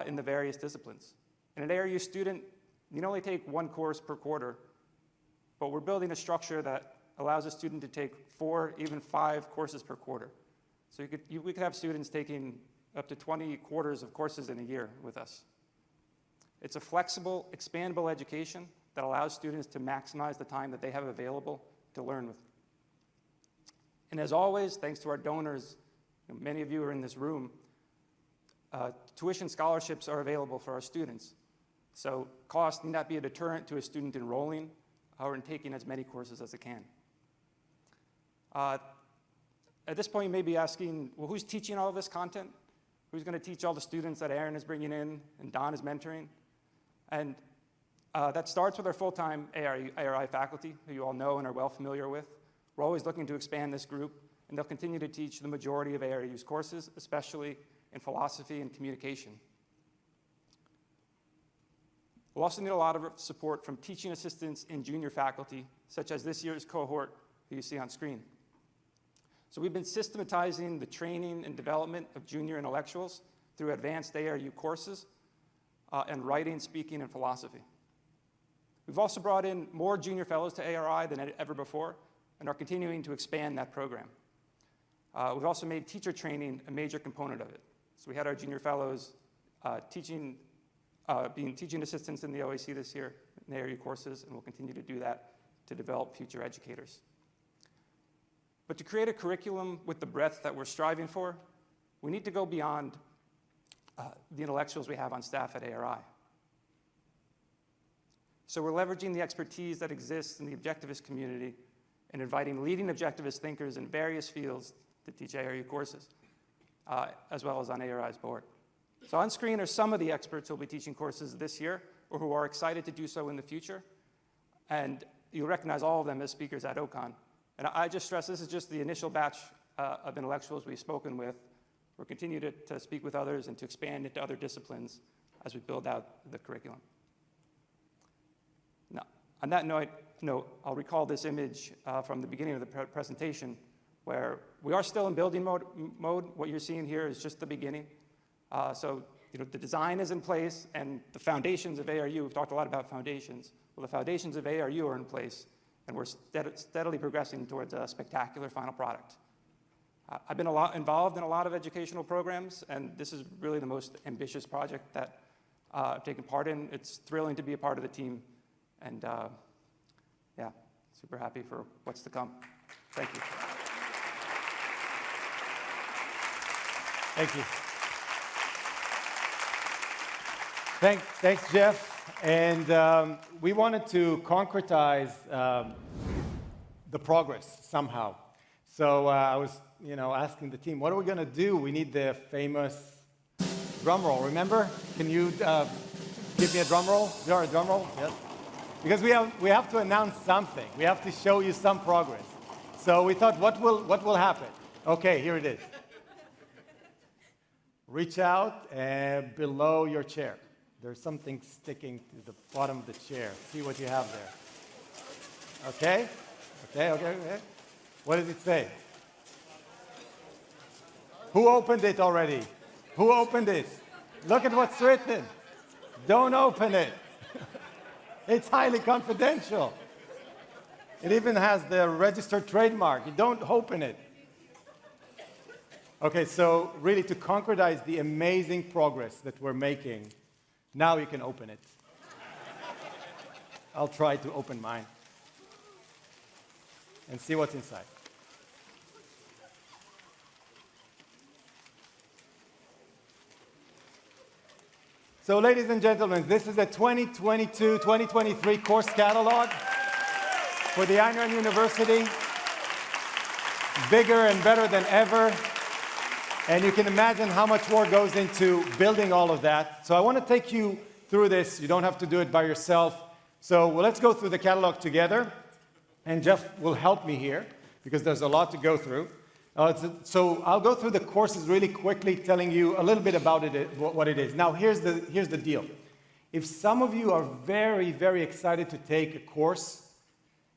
in the various disciplines. And an ARU student, you can only take one course per quarter, but we're building a structure that allows a student to take 4, even 5 courses per quarter. So we could have students taking up to 20 quarters of courses in a year with us. It's a flexible, expandable education that allows students to maximize the time that they have available to learn with. And as always, thanks to our donors, many of you are in this room, tuition scholarships are available for our students. So cost need not be a deterrent to a student enrolling or in taking as many courses as it can. At this point, you may be asking, well, who's teaching all of this content? Who's going to teach all the students that Aaron is bringing in and Don is mentoring? And that starts with our full-time ARI faculty, who you all know and are well familiar with. We're always looking to expand this group, and they'll continue to teach the majority of ARU's courses, especially in philosophy and communication. We'll also need a lot of support from teaching assistants and junior faculty, such as this year's cohort who you see on screen. So we've been systematizing the training and development of junior intellectuals through advanced ARU courses and writing, speaking, and philosophy. We've also brought in more junior fellows to ARI than ever before and are continuing to expand that program. We've also made teacher training a major component of it. So we had our junior fellows being teaching assistants in the OAC this year in ARU courses, and we'll continue to do that to develop future educators. But to create a curriculum with the breadth that we're striving for, we need to go beyond the intellectuals we have on staff at ARI. So we're leveraging the expertise that exists in the objectivist community and inviting leading objectivist thinkers in various fields to teach ARU courses, as well as on ARI's board. So on screen are some of the experts who will be teaching courses this year or who are excited to do so in the future. And you'll recognize all of them as speakers at OCON. And I just stress this is just the initial batch of intellectuals we've spoken with. We'll continue to speak with others and to expand into other disciplines as we build out the curriculum. Now, on that note, I'll recall this image from the beginning of the presentation, where we are still in building mode. What you're seeing here is just the beginning. So the design is in place, and the foundations of ARU, we've talked a lot about foundations. Well, the foundations of ARU are in place, and we're steadily progressing towards a spectacular final product. I've been involved in a lot of educational programs, and this is really the most ambitious project that I've taken part in. It's thrilling to be a part of the team, and yeah, super happy for what's to come. Thank you. Thank you. Thanks, Jeff. And we wanted to concretize the progress somehow. So I was, asking the team, what are we going to do? We need the famous drum roll. Remember? Can you give me a drum roll? Is there a drum roll? Yes. Because we have to announce something. We have to show you some progress. So we thought, what will happen? Okay, here it is. Reach out below your chair. There's something sticking to the bottom of the chair. See what you have there. Okay? Okay. What does it say? Who opened it already? Who opened it? Look at what's written. Don't open it. It's highly confidential. It even has the registered trademark. You don't open it. Okay, so really to concretize the amazing progress that we're making, now you can open it. I'll try to open mine and see what's inside. So ladies and gentlemen, this is a 2022-2023 course catalog for the Ayn Rand University. Bigger and better than ever. And you can imagine how much work goes into building all of that. So I want to take you through this. You don't have to do it by yourself. So let's go through the catalog together. And Jeff will help me here because there's a lot to go through. So I'll go through the courses really quickly, telling you a little bit about it, what it is. Now, here's the deal. If some of you are very, very excited to take a course,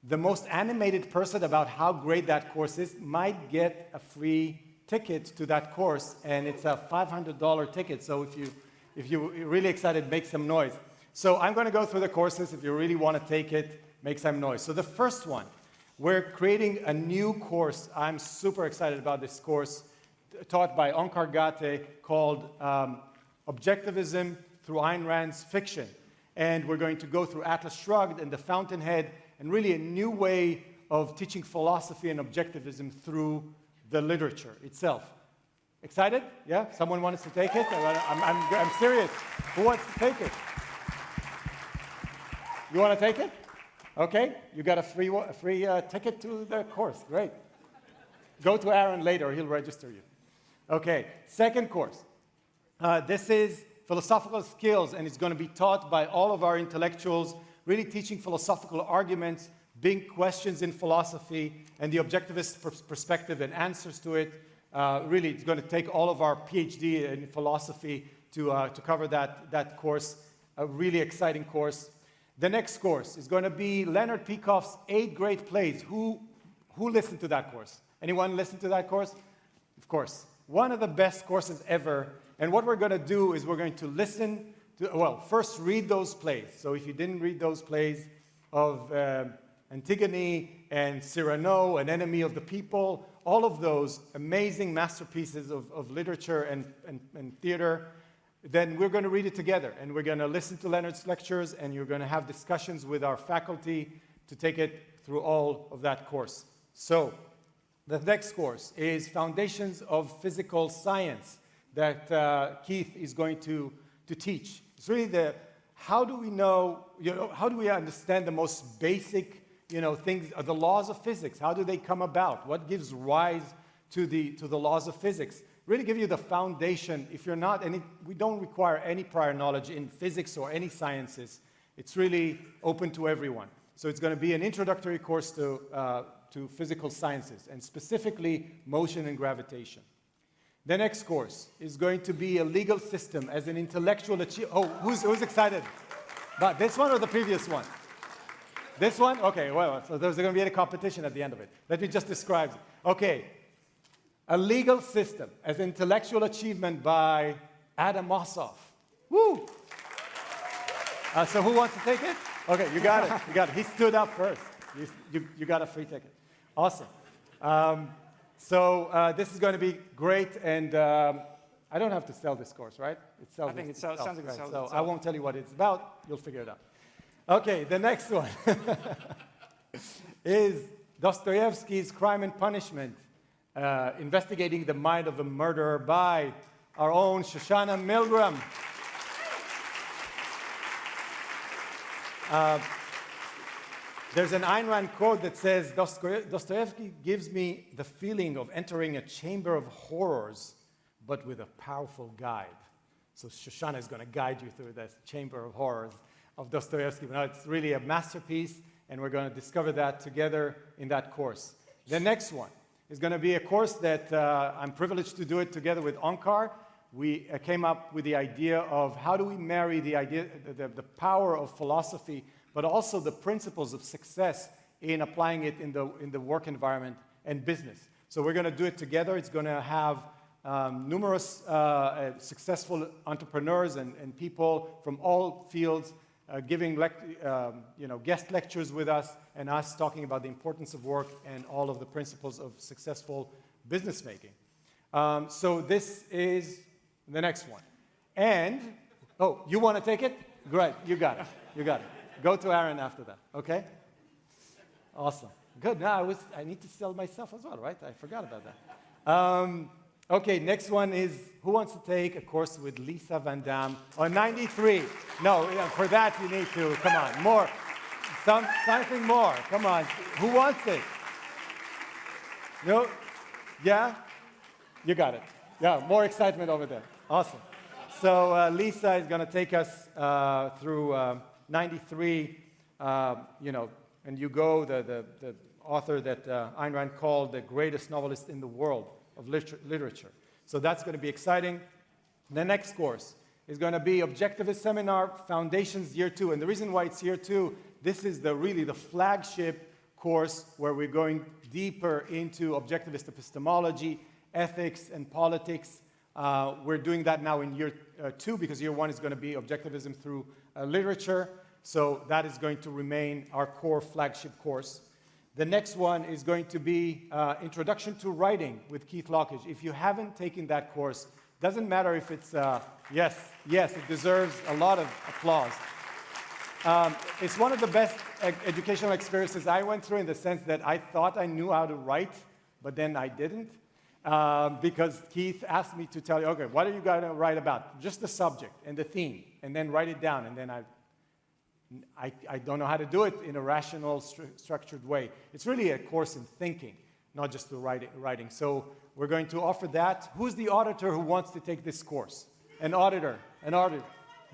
the most animated person about how great that course is might get a free ticket to that course, and it's a $500 ticket. So if you're really excited, make some noise. So I'm going to go through the courses. If you really want to take it, make some noise. So the first one, we're creating a new course. I'm super excited about this course, taught by Onkar Gate, called Objectivism through Ayn Rand's Fiction. And we're going to go through Atlas Shrugged and The Fountainhead, and really a new way of teaching philosophy and objectivism through the literature itself. Excited? Yeah? Someone wants to take it? I'm serious. Who wants to take it? You want to take it? Okay, you got a free ticket to the course. Great. Go to Aaron later. He'll register you. Okay, second course. This is philosophical skills, and it's going to be taught by all of our intellectuals, really teaching philosophical arguments, big questions in philosophy, and the objectivist perspective and answers to it. Really, it's going to take all of our PhD in philosophy to cover that course. A really exciting course. The next course is going to be Leonard Peikoff's 8 Great Plays. Who listened to that course? Anyone listen to that course? Of course. One of the best courses ever. And what we're going to do is we're going to listen to, well, first read those plays. So if you didn't read those plays of Antigone and Cyrano, An Enemy of the People, all of those amazing masterpieces of literature and theater, then we're going to read it together, and we're going to listen to Leonard's lectures, and you're going to have discussions with our faculty to take it through all of that course. So the next course is Foundations of Physical Science that Keith is going to teach. It's really how do we know, how do we understand the most basic, things, the laws of physics? How do they come about? What gives rise to the laws of physics? Really give you the foundation. If you're not, we don't require any prior knowledge in physics or any sciences. It's really open to everyone. So it's going to be an introductory course to physical sciences, and specifically motion and gravitation. The next course is going to be a legal system as an intellectual achievement. Oh, who's excited? But this one or the previous one? This one? Okay, well, so there's going to be a competition at the end of it. Let me just describe it. Okay, a legal system as intellectual achievement by Adam Mossoff. Woo! So who wants to take it? Okay, you got it. You got it. He stood up first. You got a free ticket. Awesome. So this is going to be great, and I don't have to sell this course, right? It sells I think itself, it sounds like it right? sells So itself. I won't tell you what it's about. You'll figure it out. Okay, the next one is Dostoevsky's Crime and Punishment, investigating the mind of a murderer by our own Shoshana Milgram. There's an Ayn Rand quote that says, Dostoevsky gives me the feeling of entering a chamber of horrors, but with a powerful guide. So Shoshana is going to guide you through this chamber of horrors of Dostoevsky. Now, it's really a masterpiece, and we're going to discover that together in that course. The next one is going to be a course that I'm privileged to do it together with Onkar. We came up with the idea of how do we marry the power of philosophy, but also the principles of success in applying it in the work environment and business. So we're going to do it together. It's going to have numerous successful entrepreneurs and people from all fields giving guest lectures with us, and us talking about the importance of work and all of the principles of successful business making. So this is the next one. And, oh, you want to take it? Great, you got it. You got it. Go to Aaron after that, okay? Awesome. Good. Now I need to sell myself as well, right? I forgot about that. Okay, next one is, who wants to take a course with Lisa Van Dam on 93? No, for that you need to, come on, more. Something more, come on. Who wants it? No? Yeah? You got it. Yeah, more excitement over there. Awesome. So Lisa is going to take us through 93, and you go, the author that Ayn Rand called the greatest novelist in the world of literature. So that's going to be exciting. The next course is going to be Objectivist Seminar Foundations Year 2. And the reason why it's Year 2, this is really the flagship course where we're going deeper into objectivist epistemology, ethics, and politics. We're doing that now in Year 2 because Year 1 is going to be Objectivism through literature. So that is going to remain our core flagship course. The next one is going to be Introduction to Writing with Keith Lockridge. If you haven't taken that course, doesn't matter if it's, yes, it deserves a lot of applause. It's one of the best educational experiences I went through in the sense that I thought I knew how to write, but then I didn't. Because Keith asked me to tell you, okay, what are you going to write about? Just the subject and the theme, and then write it down, and then I don't know how to do it in a rational, structured way. It's really a course in thinking, not just the writing. So we're going to offer that. Who's the auditor who wants to take this course? An auditor.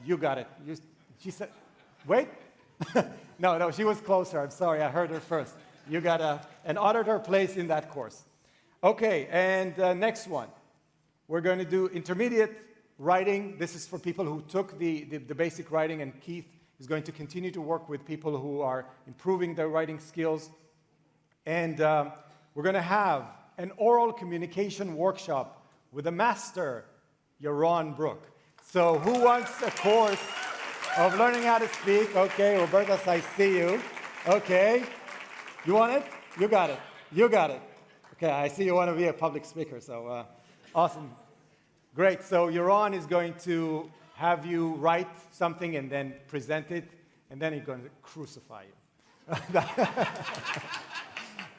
You got it. She said, wait. No, she was closer. I'm sorry, I heard her first. You got an auditor place in that course. Okay, and next one. We're going to do intermediate writing. This is for people who took the basic writing, and Keith is going to continue to work with people who are improving their writing skills. And we're going to have an oral communication workshop with a master, Yaron Brook. So who wants a course of learning how to speak? Okay, Roberta, I see you. Okay. You want it? You got it. You got it. Okay, I see you want to be a public speaker, so awesome. Great, so Yaron is going to have you write something and then present it, and then he's going to crucify you.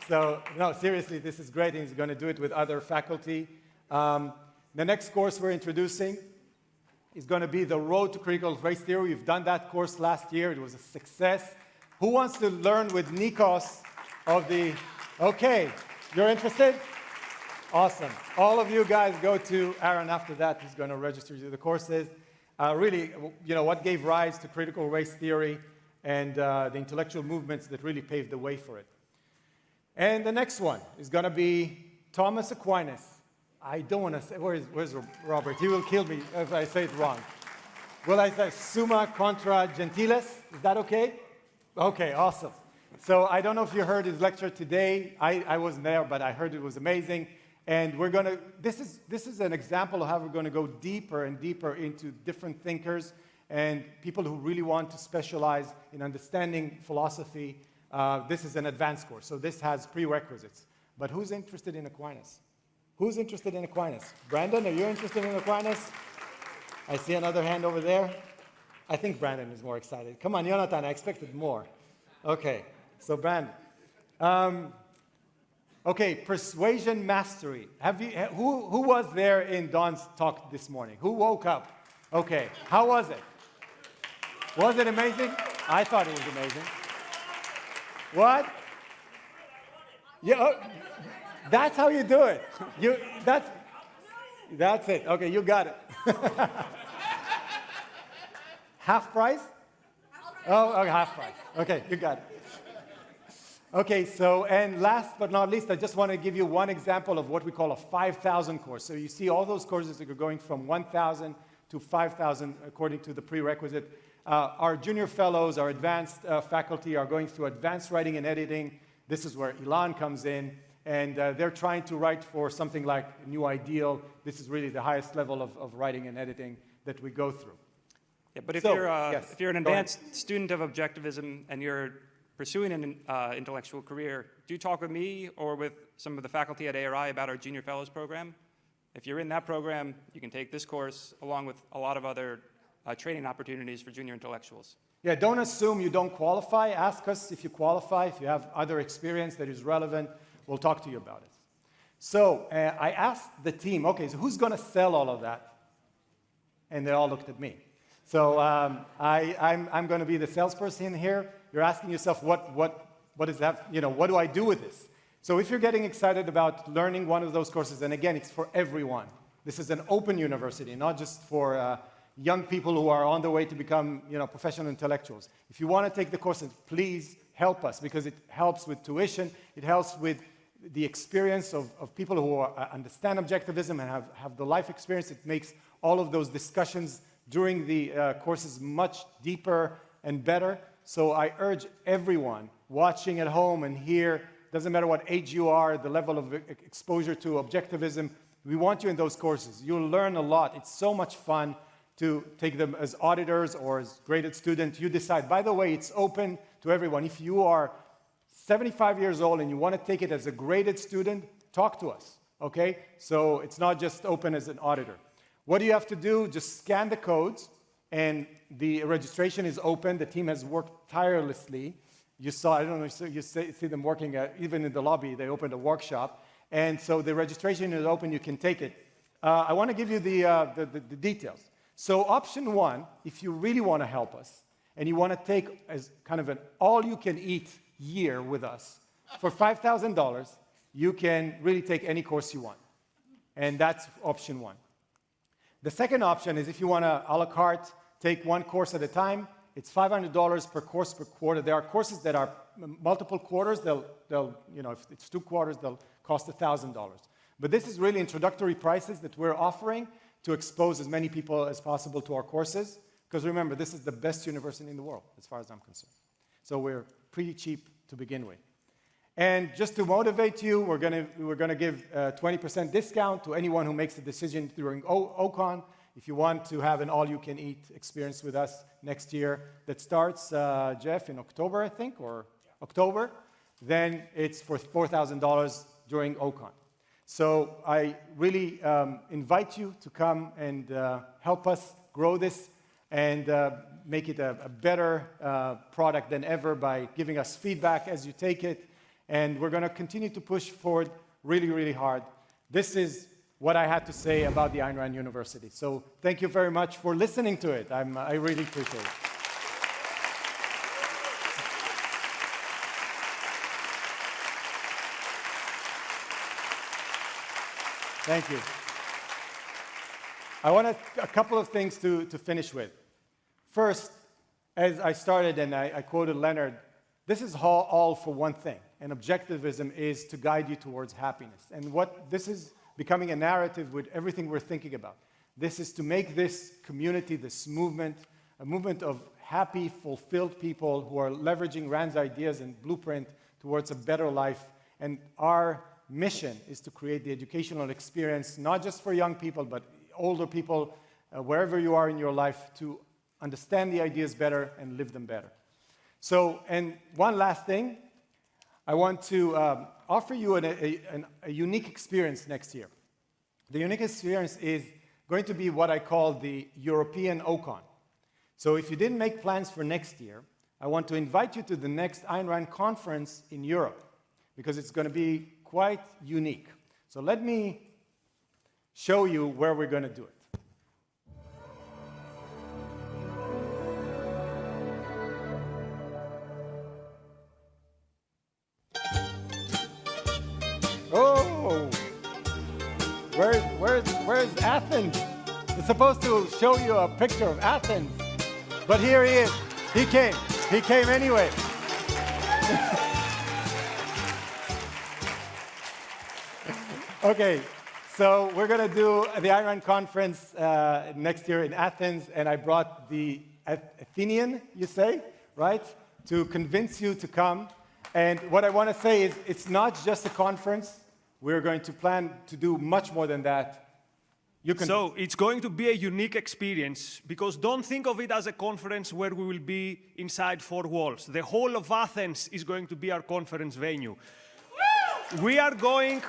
So, no, seriously, this is great, and he's going to do it with other faculty. The next course we're introducing is going to be the Road to Critical Race Theory. We've done that course last year. It was a success. Who wants to learn with Nikos of the... Okay, you're interested? Awesome. All of you guys go to Aaron after that. He's going to register you to the courses. Really, what gave rise to critical race theory and the intellectual movements that really paved the way for it. And the next one is going to be Thomas Aquinas. I don't want to say, where's Robert? He will kill me if I say it wrong. Will I say Summa Contra Gentiles? Is that okay? Okay, awesome. So I don't know if you heard his lecture today. I wasn't there, but I heard it was amazing. And we're going to, this is an example of how we're going to go deeper and deeper into different thinkers and people who really want to specialize in understanding philosophy. This is an advanced course, so this has prerequisites. But who's interested in Aquinas? Who's interested in Aquinas? Brandon, are you interested in Aquinas? I see another hand over there. I think Brandon is more excited. Come on, Jonathan, I expected more. Okay, so Brandon. Okay, persuasion mastery. Who was there in Don's talk this morning? Who woke up? Okay, how was it? Was it amazing? I thought it was amazing. What? Yeah, oh, that's how you do it. That's it. Okay, you got it. Half price? Oh, okay, half price. Okay, you got it. Okay, so, and last but not least, I just want to give you one example of what we call a 5,000 course. So you see all those courses that are going from 1,000 to 5,000 according to the prerequisite. Our junior fellows, our advanced faculty are going through advanced writing and editing. This is where Ilan comes in, and they're trying to write for something like a new ideal. This is really the highest level of writing and editing that we go through. Yeah, but if Yes, you're an advanced student of Objectivism and you're pursuing an intellectual career, do talk with me or with some of the faculty at ARI about our Junior Fellows program. If you're in that program, you can take this course along with a lot of other training opportunities for junior intellectuals. Yeah, don't assume you don't qualify. Ask us if you qualify, if you have other experience that is relevant. We'll talk to you about it. So I asked the team, okay, so who's going to sell all of that? And they all looked at me. So I'm going to be the salesperson here. You're asking yourself, what is that? You know, what do I do with this? So if you're getting excited about learning one of those courses, and again, it's for everyone. This is an open university, not just for young people who are on their way to become, professional intellectuals. If you want to take the courses, please help us, because it helps with tuition. It helps with the experience of people who understand Objectivism and have the life experience. It makes all of those discussions during the courses much deeper and better. So I urge everyone watching at home and here, doesn't matter what age you are, the level of exposure to Objectivism, we want you in those courses. You'll learn a lot. It's so much fun to take them as auditors or as graded students. You decide. By the way, it's open to everyone. If you are 75 years old and you want to take it as a graded student, talk to us, okay? So it's not just open as an auditor. What do you have to do? Just scan the codes, and the registration is open. The team has worked tirelessly. You saw, I don't know, you see them working, even in the lobby, they opened a workshop. And so the registration is open, you can take it. I want to give you the details. So option one, if you really want to help us, and you want to take as kind of an all-you-can-eat year with us, for $5,000, you can really take any course you want. And that's option one. The second option is if you want to a la carte, take one course at a time. It's $500 per course per quarter. There are courses that are multiple quarters. They'll if it's 2 quarters, they'll cost $1,000. But this is really introductory prices that we're offering to expose as many people as possible to our courses. Because remember, this is the best university in the world, as far as I'm concerned. So we're pretty cheap to begin with. And just to motivate you, we're going to give a 20% discount to anyone who makes the decision during OCON. If you want to have an all-you-can-eat experience with us next year that starts, Jeff, in October, I think, or October, then it's for $4,000 during OCON. So I really invite you to come and help us grow this and make it a better product than ever by giving us feedback as you take it. And we're going to continue to push forward really, really hard. This is what I had to say about the Ayn Rand University. So thank you very much for listening to it. I really appreciate it. Thank you. I want a couple of things to finish with. First, as I started and I quoted Leonard, this is all for one thing. And objectivism is to guide you towards happiness. And what this is becoming a narrative with everything we're thinking about. This is to make this community, this movement, a movement of happy, fulfilled people who are leveraging Rand's ideas and blueprint towards a better life. And our mission is to create the educational experience, not just for young people, but older people, wherever you are in your life, to understand the ideas better and live them better. So, and one last thing, I want to offer you a unique experience next year. The unique experience is going to be what I call the European OCON. So if you didn't make plans for next year, I want to invite you to the next Ayn Rand conference in Europe, because it's going to be quite unique. So let me show you where we're going to do it. Oh, where's Athens? It's supposed to show you a picture of Athens, but here he is. He came anyway. Okay, so we're going to do the Ayn Rand conference next year in Athens, and I brought the Athenian, you say, right, to convince you to come. And what I want to say is it's not just a conference. We're going to plan to do much more than that. So it's going to be a unique experience, because don't think of it as a conference where we will be inside four walls. The whole of Athens is going to be our conference venue. We are going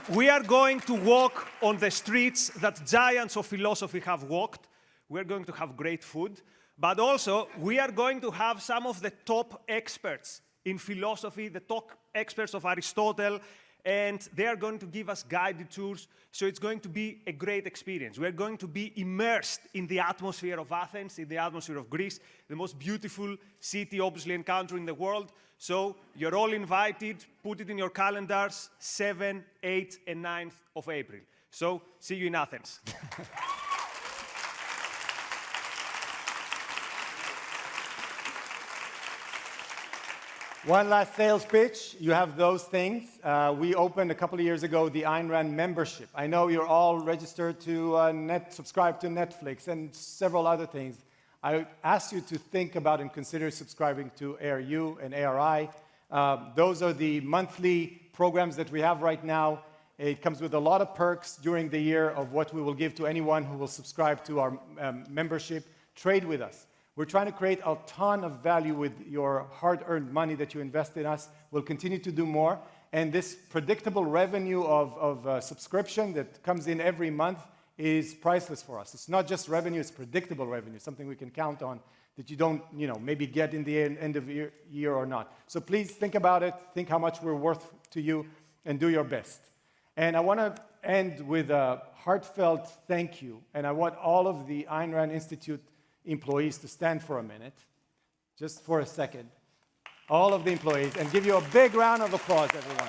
to walk on the streets that giants of philosophy have walked. We're going to have great food, but also we are going to have some of the top experts in philosophy, the top experts of Aristotle, and they are going to give us guided tours. So it's going to be a great experience. We're going to be immersed in the atmosphere of Athens, in the atmosphere of Greece, the most beautiful city, obviously, and country in the world. So you're all invited. Put it in your calendars, 7th, 8th, and 9th of April. So see you in Athens. One last sales pitch. You have those things. We opened a couple of years ago the Ayn Rand Membership. I know you're all registered to subscribe to Netflix and several other things. I asked you to think about and consider subscribing to ARU and ARI. Those are the monthly programs that we have right now. It comes with a lot of perks during the year of what we will give to anyone who will subscribe to our membership. Trade with us. We're trying to create a ton of value with your hard-earned money that you invest in us. We'll continue to do more. And this predictable revenue of subscription that comes in every month is priceless for us. It's not just revenue, it's predictable revenue, something we can count on that you don't, maybe get in the end of year or not. So please think about it, think how much we're worth to you, and do your best. And I want to end with a heartfelt thank you. And I want all of the Ayn Rand Institute employees to stand for a minute, just for a second. All of the employees, and give you a big round of applause, everyone.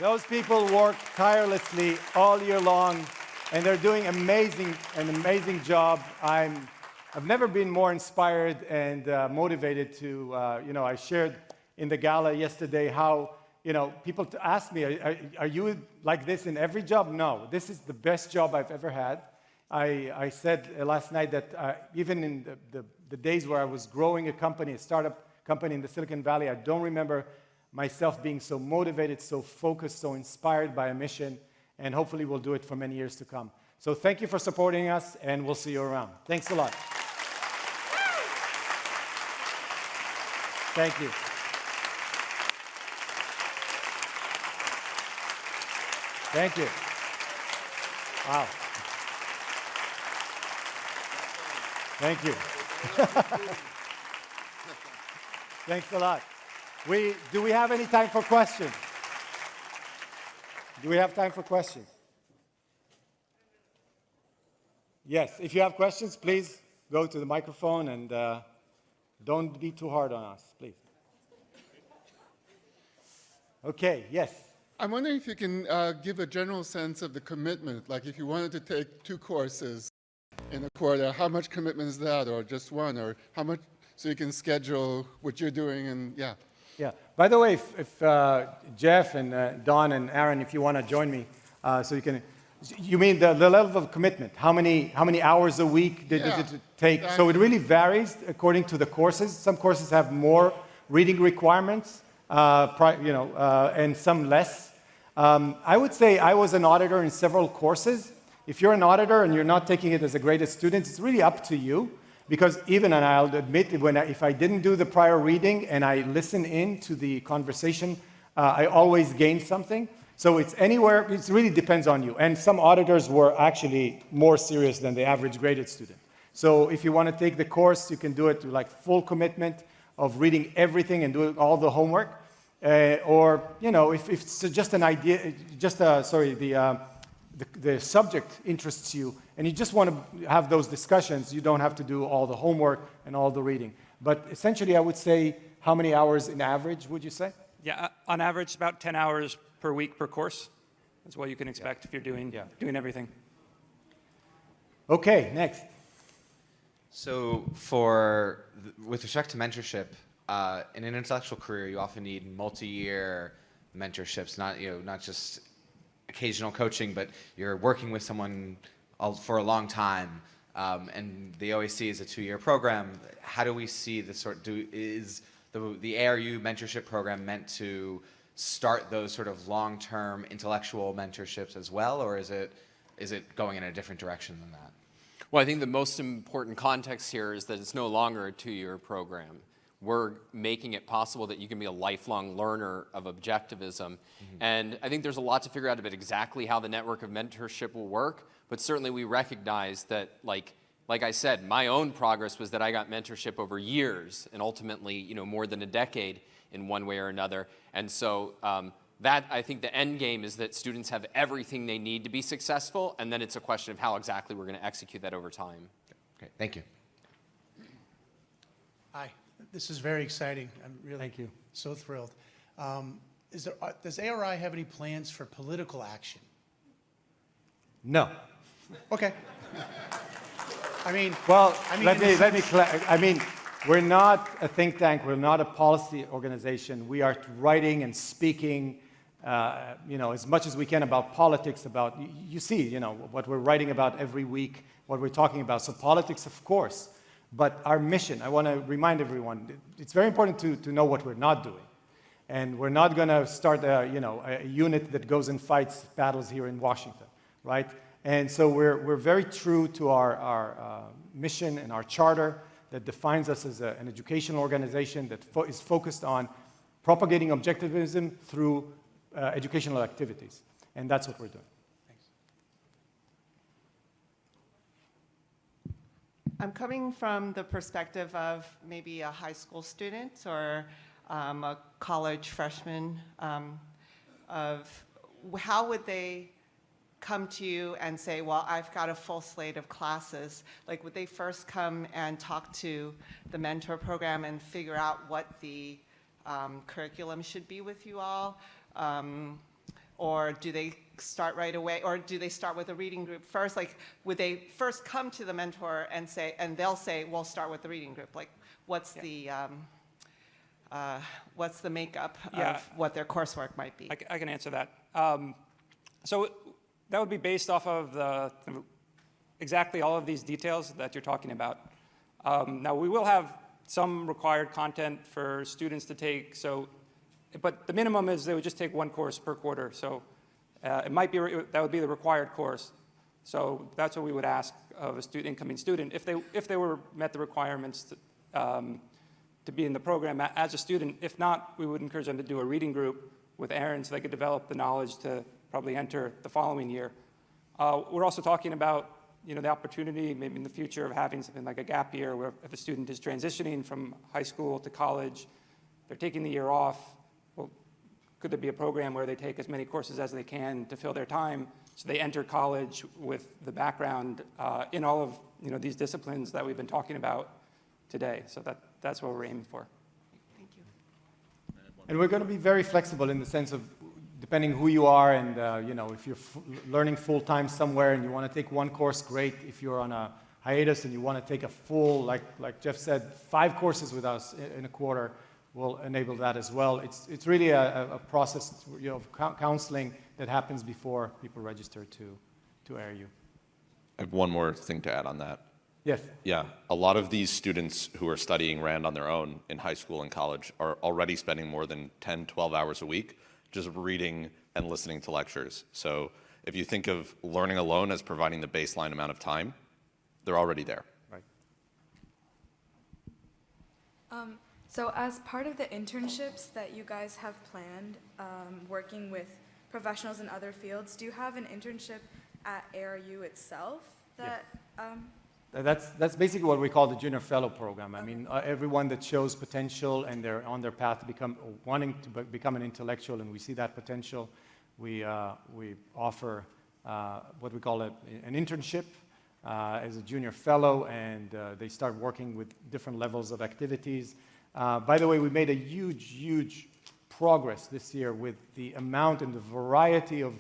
Those people work tirelessly all year long, and they're doing an amazing job. I've never been more inspired and motivated to, I shared in the gala yesterday how people ask me, are you like this in every job? No, this is the best job I've ever had. I said last night that even in the days where I was growing a startup company in the Silicon Valley, I don't remember myself being so motivated, so focused, so inspired by a mission, and hopefully we'll do it for many years to come. So thank you for supporting us, and we'll see you around. Thanks a lot. Thank you. Thank you. Wow. Thank you. Thanks a lot. Do we have any time for questions? Do we have time for questions? Yes, if you have questions, please go to the microphone and don't be too hard on us, please. Okay, yes. I'm wondering if you can give a general sense of the commitment, like if you wanted to take 2 courses in a quarter, how much commitment is that, or just one, or how much, so you can schedule what you're doing, and yeah. Yeah. By the way, if Jeff and Don and Aaron, if you want to join me, so you can. You mean the level of commitment? How many hours a week does it take? Exactly. So it really varies according to the courses. Some courses have more reading requirements, and some less. I would say I was an auditor in several courses. If you're an auditor and you're not taking it as a graded student, it's really up to you. Because even, and I'll admit, if I didn't do the prior reading and I listen in to the conversation, I always gain something. So it's anywhere, it really depends on you. And some auditors were actually more serious than the average graded student. So if you want to take the course, you can do it to like full commitment of reading everything and doing all the homework. Or, if it's just an idea, the subject interests you, and you just want to have those discussions, you don't have to do all the homework and all the reading. But essentially, I would say, how many hours in average, would you say? Yeah, on average, about 10 hours per week per course. That's what you can expect if you're doing everything. Okay, next. So with respect to mentorship, in an intellectual career, you often need multi-year mentorships, not just occasional coaching, but you're working with someone for a long time. And the OAC is a 2-year program. How do we see is the ARU mentorship program meant to start those sort of long-term intellectual mentorships as well, or is it going in a different direction than that? Well, I think the most important context here is that it's no longer a 2-year program. We're making it possible that you can be a lifelong learner of objectivism. Mm-hmm. And I think there's a lot to figure out about exactly how the network of mentorship will work, but certainly we recognize that, like I said, my own progress was that I got mentorship over years and ultimately, more than a decade in one way or another. And so that, I think the end game is that students have everything they need to be successful, and then it's a question of how exactly we're going to execute that over time. Okay, thank you. Hi, this is very exciting. I'm really so thrilled. Does ARI have any plans for political action? No. Okay. We're not a think tank. We're not a policy organization. We are writing and speaking, as much as we can about politics. What we're writing about every week, what we're talking about. So politics, of course, but our mission. I want to remind everyone, it's very important to know what we're not doing, and we're not going to start a unit that goes and fights battles here in Washington, right? And so we're very true to our mission and our charter that defines us as an educational organization that is focused on propagating objectivism through educational activities. And that's what we're doing. Thanks. I'm coming from the perspective of maybe a high school student or a college freshman, of how would they come to you and say, well, I've got a full slate of classes? Like, would they first come and talk to the mentor program and figure out what the curriculum should be with you all? Or do they start right away? Or do they start with a reading group first? Like, would they first come to the mentor and say, and they'll say, we'll start with the reading group? Like, what's the makeup of what their coursework might be? I can answer that. So that would be based off of exactly all of these details that you're talking about. Now, we will have some required content for students to take, but the minimum is they would just take 1 course per quarter. So that would be the required course. So that's what we would ask of a incoming student if they met the requirements to be in the program as a student. If not, we would encourage them to do a reading group with Aaron so they could develop the knowledge to probably enter the following year. We're also talking about the opportunity maybe in the future of having something like a gap year where if a student is transitioning from high school to college, they're taking the year off, well, could there be a program where they take as many courses as they can to fill their time so they enter college with the background in all of these disciplines that we've been talking about today. So that's what we're aiming for. Thank you. And we're going to be very flexible in the sense of depending who you are and, you know, if you're learning full-time somewhere and you want to take one course, great. If you're on a hiatus and you want to take a full, like Jeff said, 5 courses with us in a quarter will enable that as well. It's really a process, you know, of counseling that happens before people register to ARU. I have one more thing to add on that. Yes. Yeah, a lot of these students who are studying Rand on their own in high school and college are already spending more than 10, 12 hours a week just reading and listening to lectures. So if you think of learning alone as providing the baseline amount of time, they're already there. Right. So as part of the internships that you guys have planned, working with professionals in other fields, do you have an internship at ARU itself that... That's basically what we call the Junior Fellow Program. I mean, everyone that shows potential and they're on their path to wanting to become an intellectual, and we see that potential, we offer what we call an internship as a Junior Fellow, and they start working with different levels of activities. By the way, we made a huge progress this year with the amount and the variety of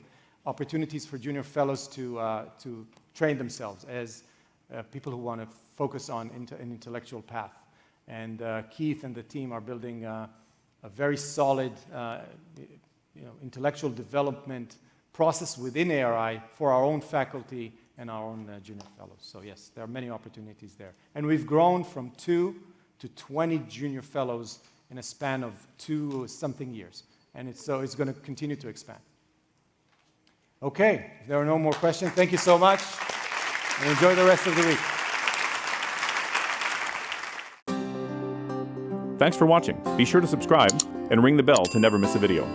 opportunities for Junior Fellows to train themselves as people who want to focus on an intellectual path. And Keith and the team are building a very solid intellectual development process within ARI for our own faculty and our own junior fellows. So yes, there are many opportunities there. And we've grown from 2 to 20 junior fellows in a span of 2-something years. And it's going to continue to expand. Okay, if there are no more questions, thank you so much. And enjoy the rest of the week. Thanks for watching. Be sure to subscribe and ring the bell to never miss a video.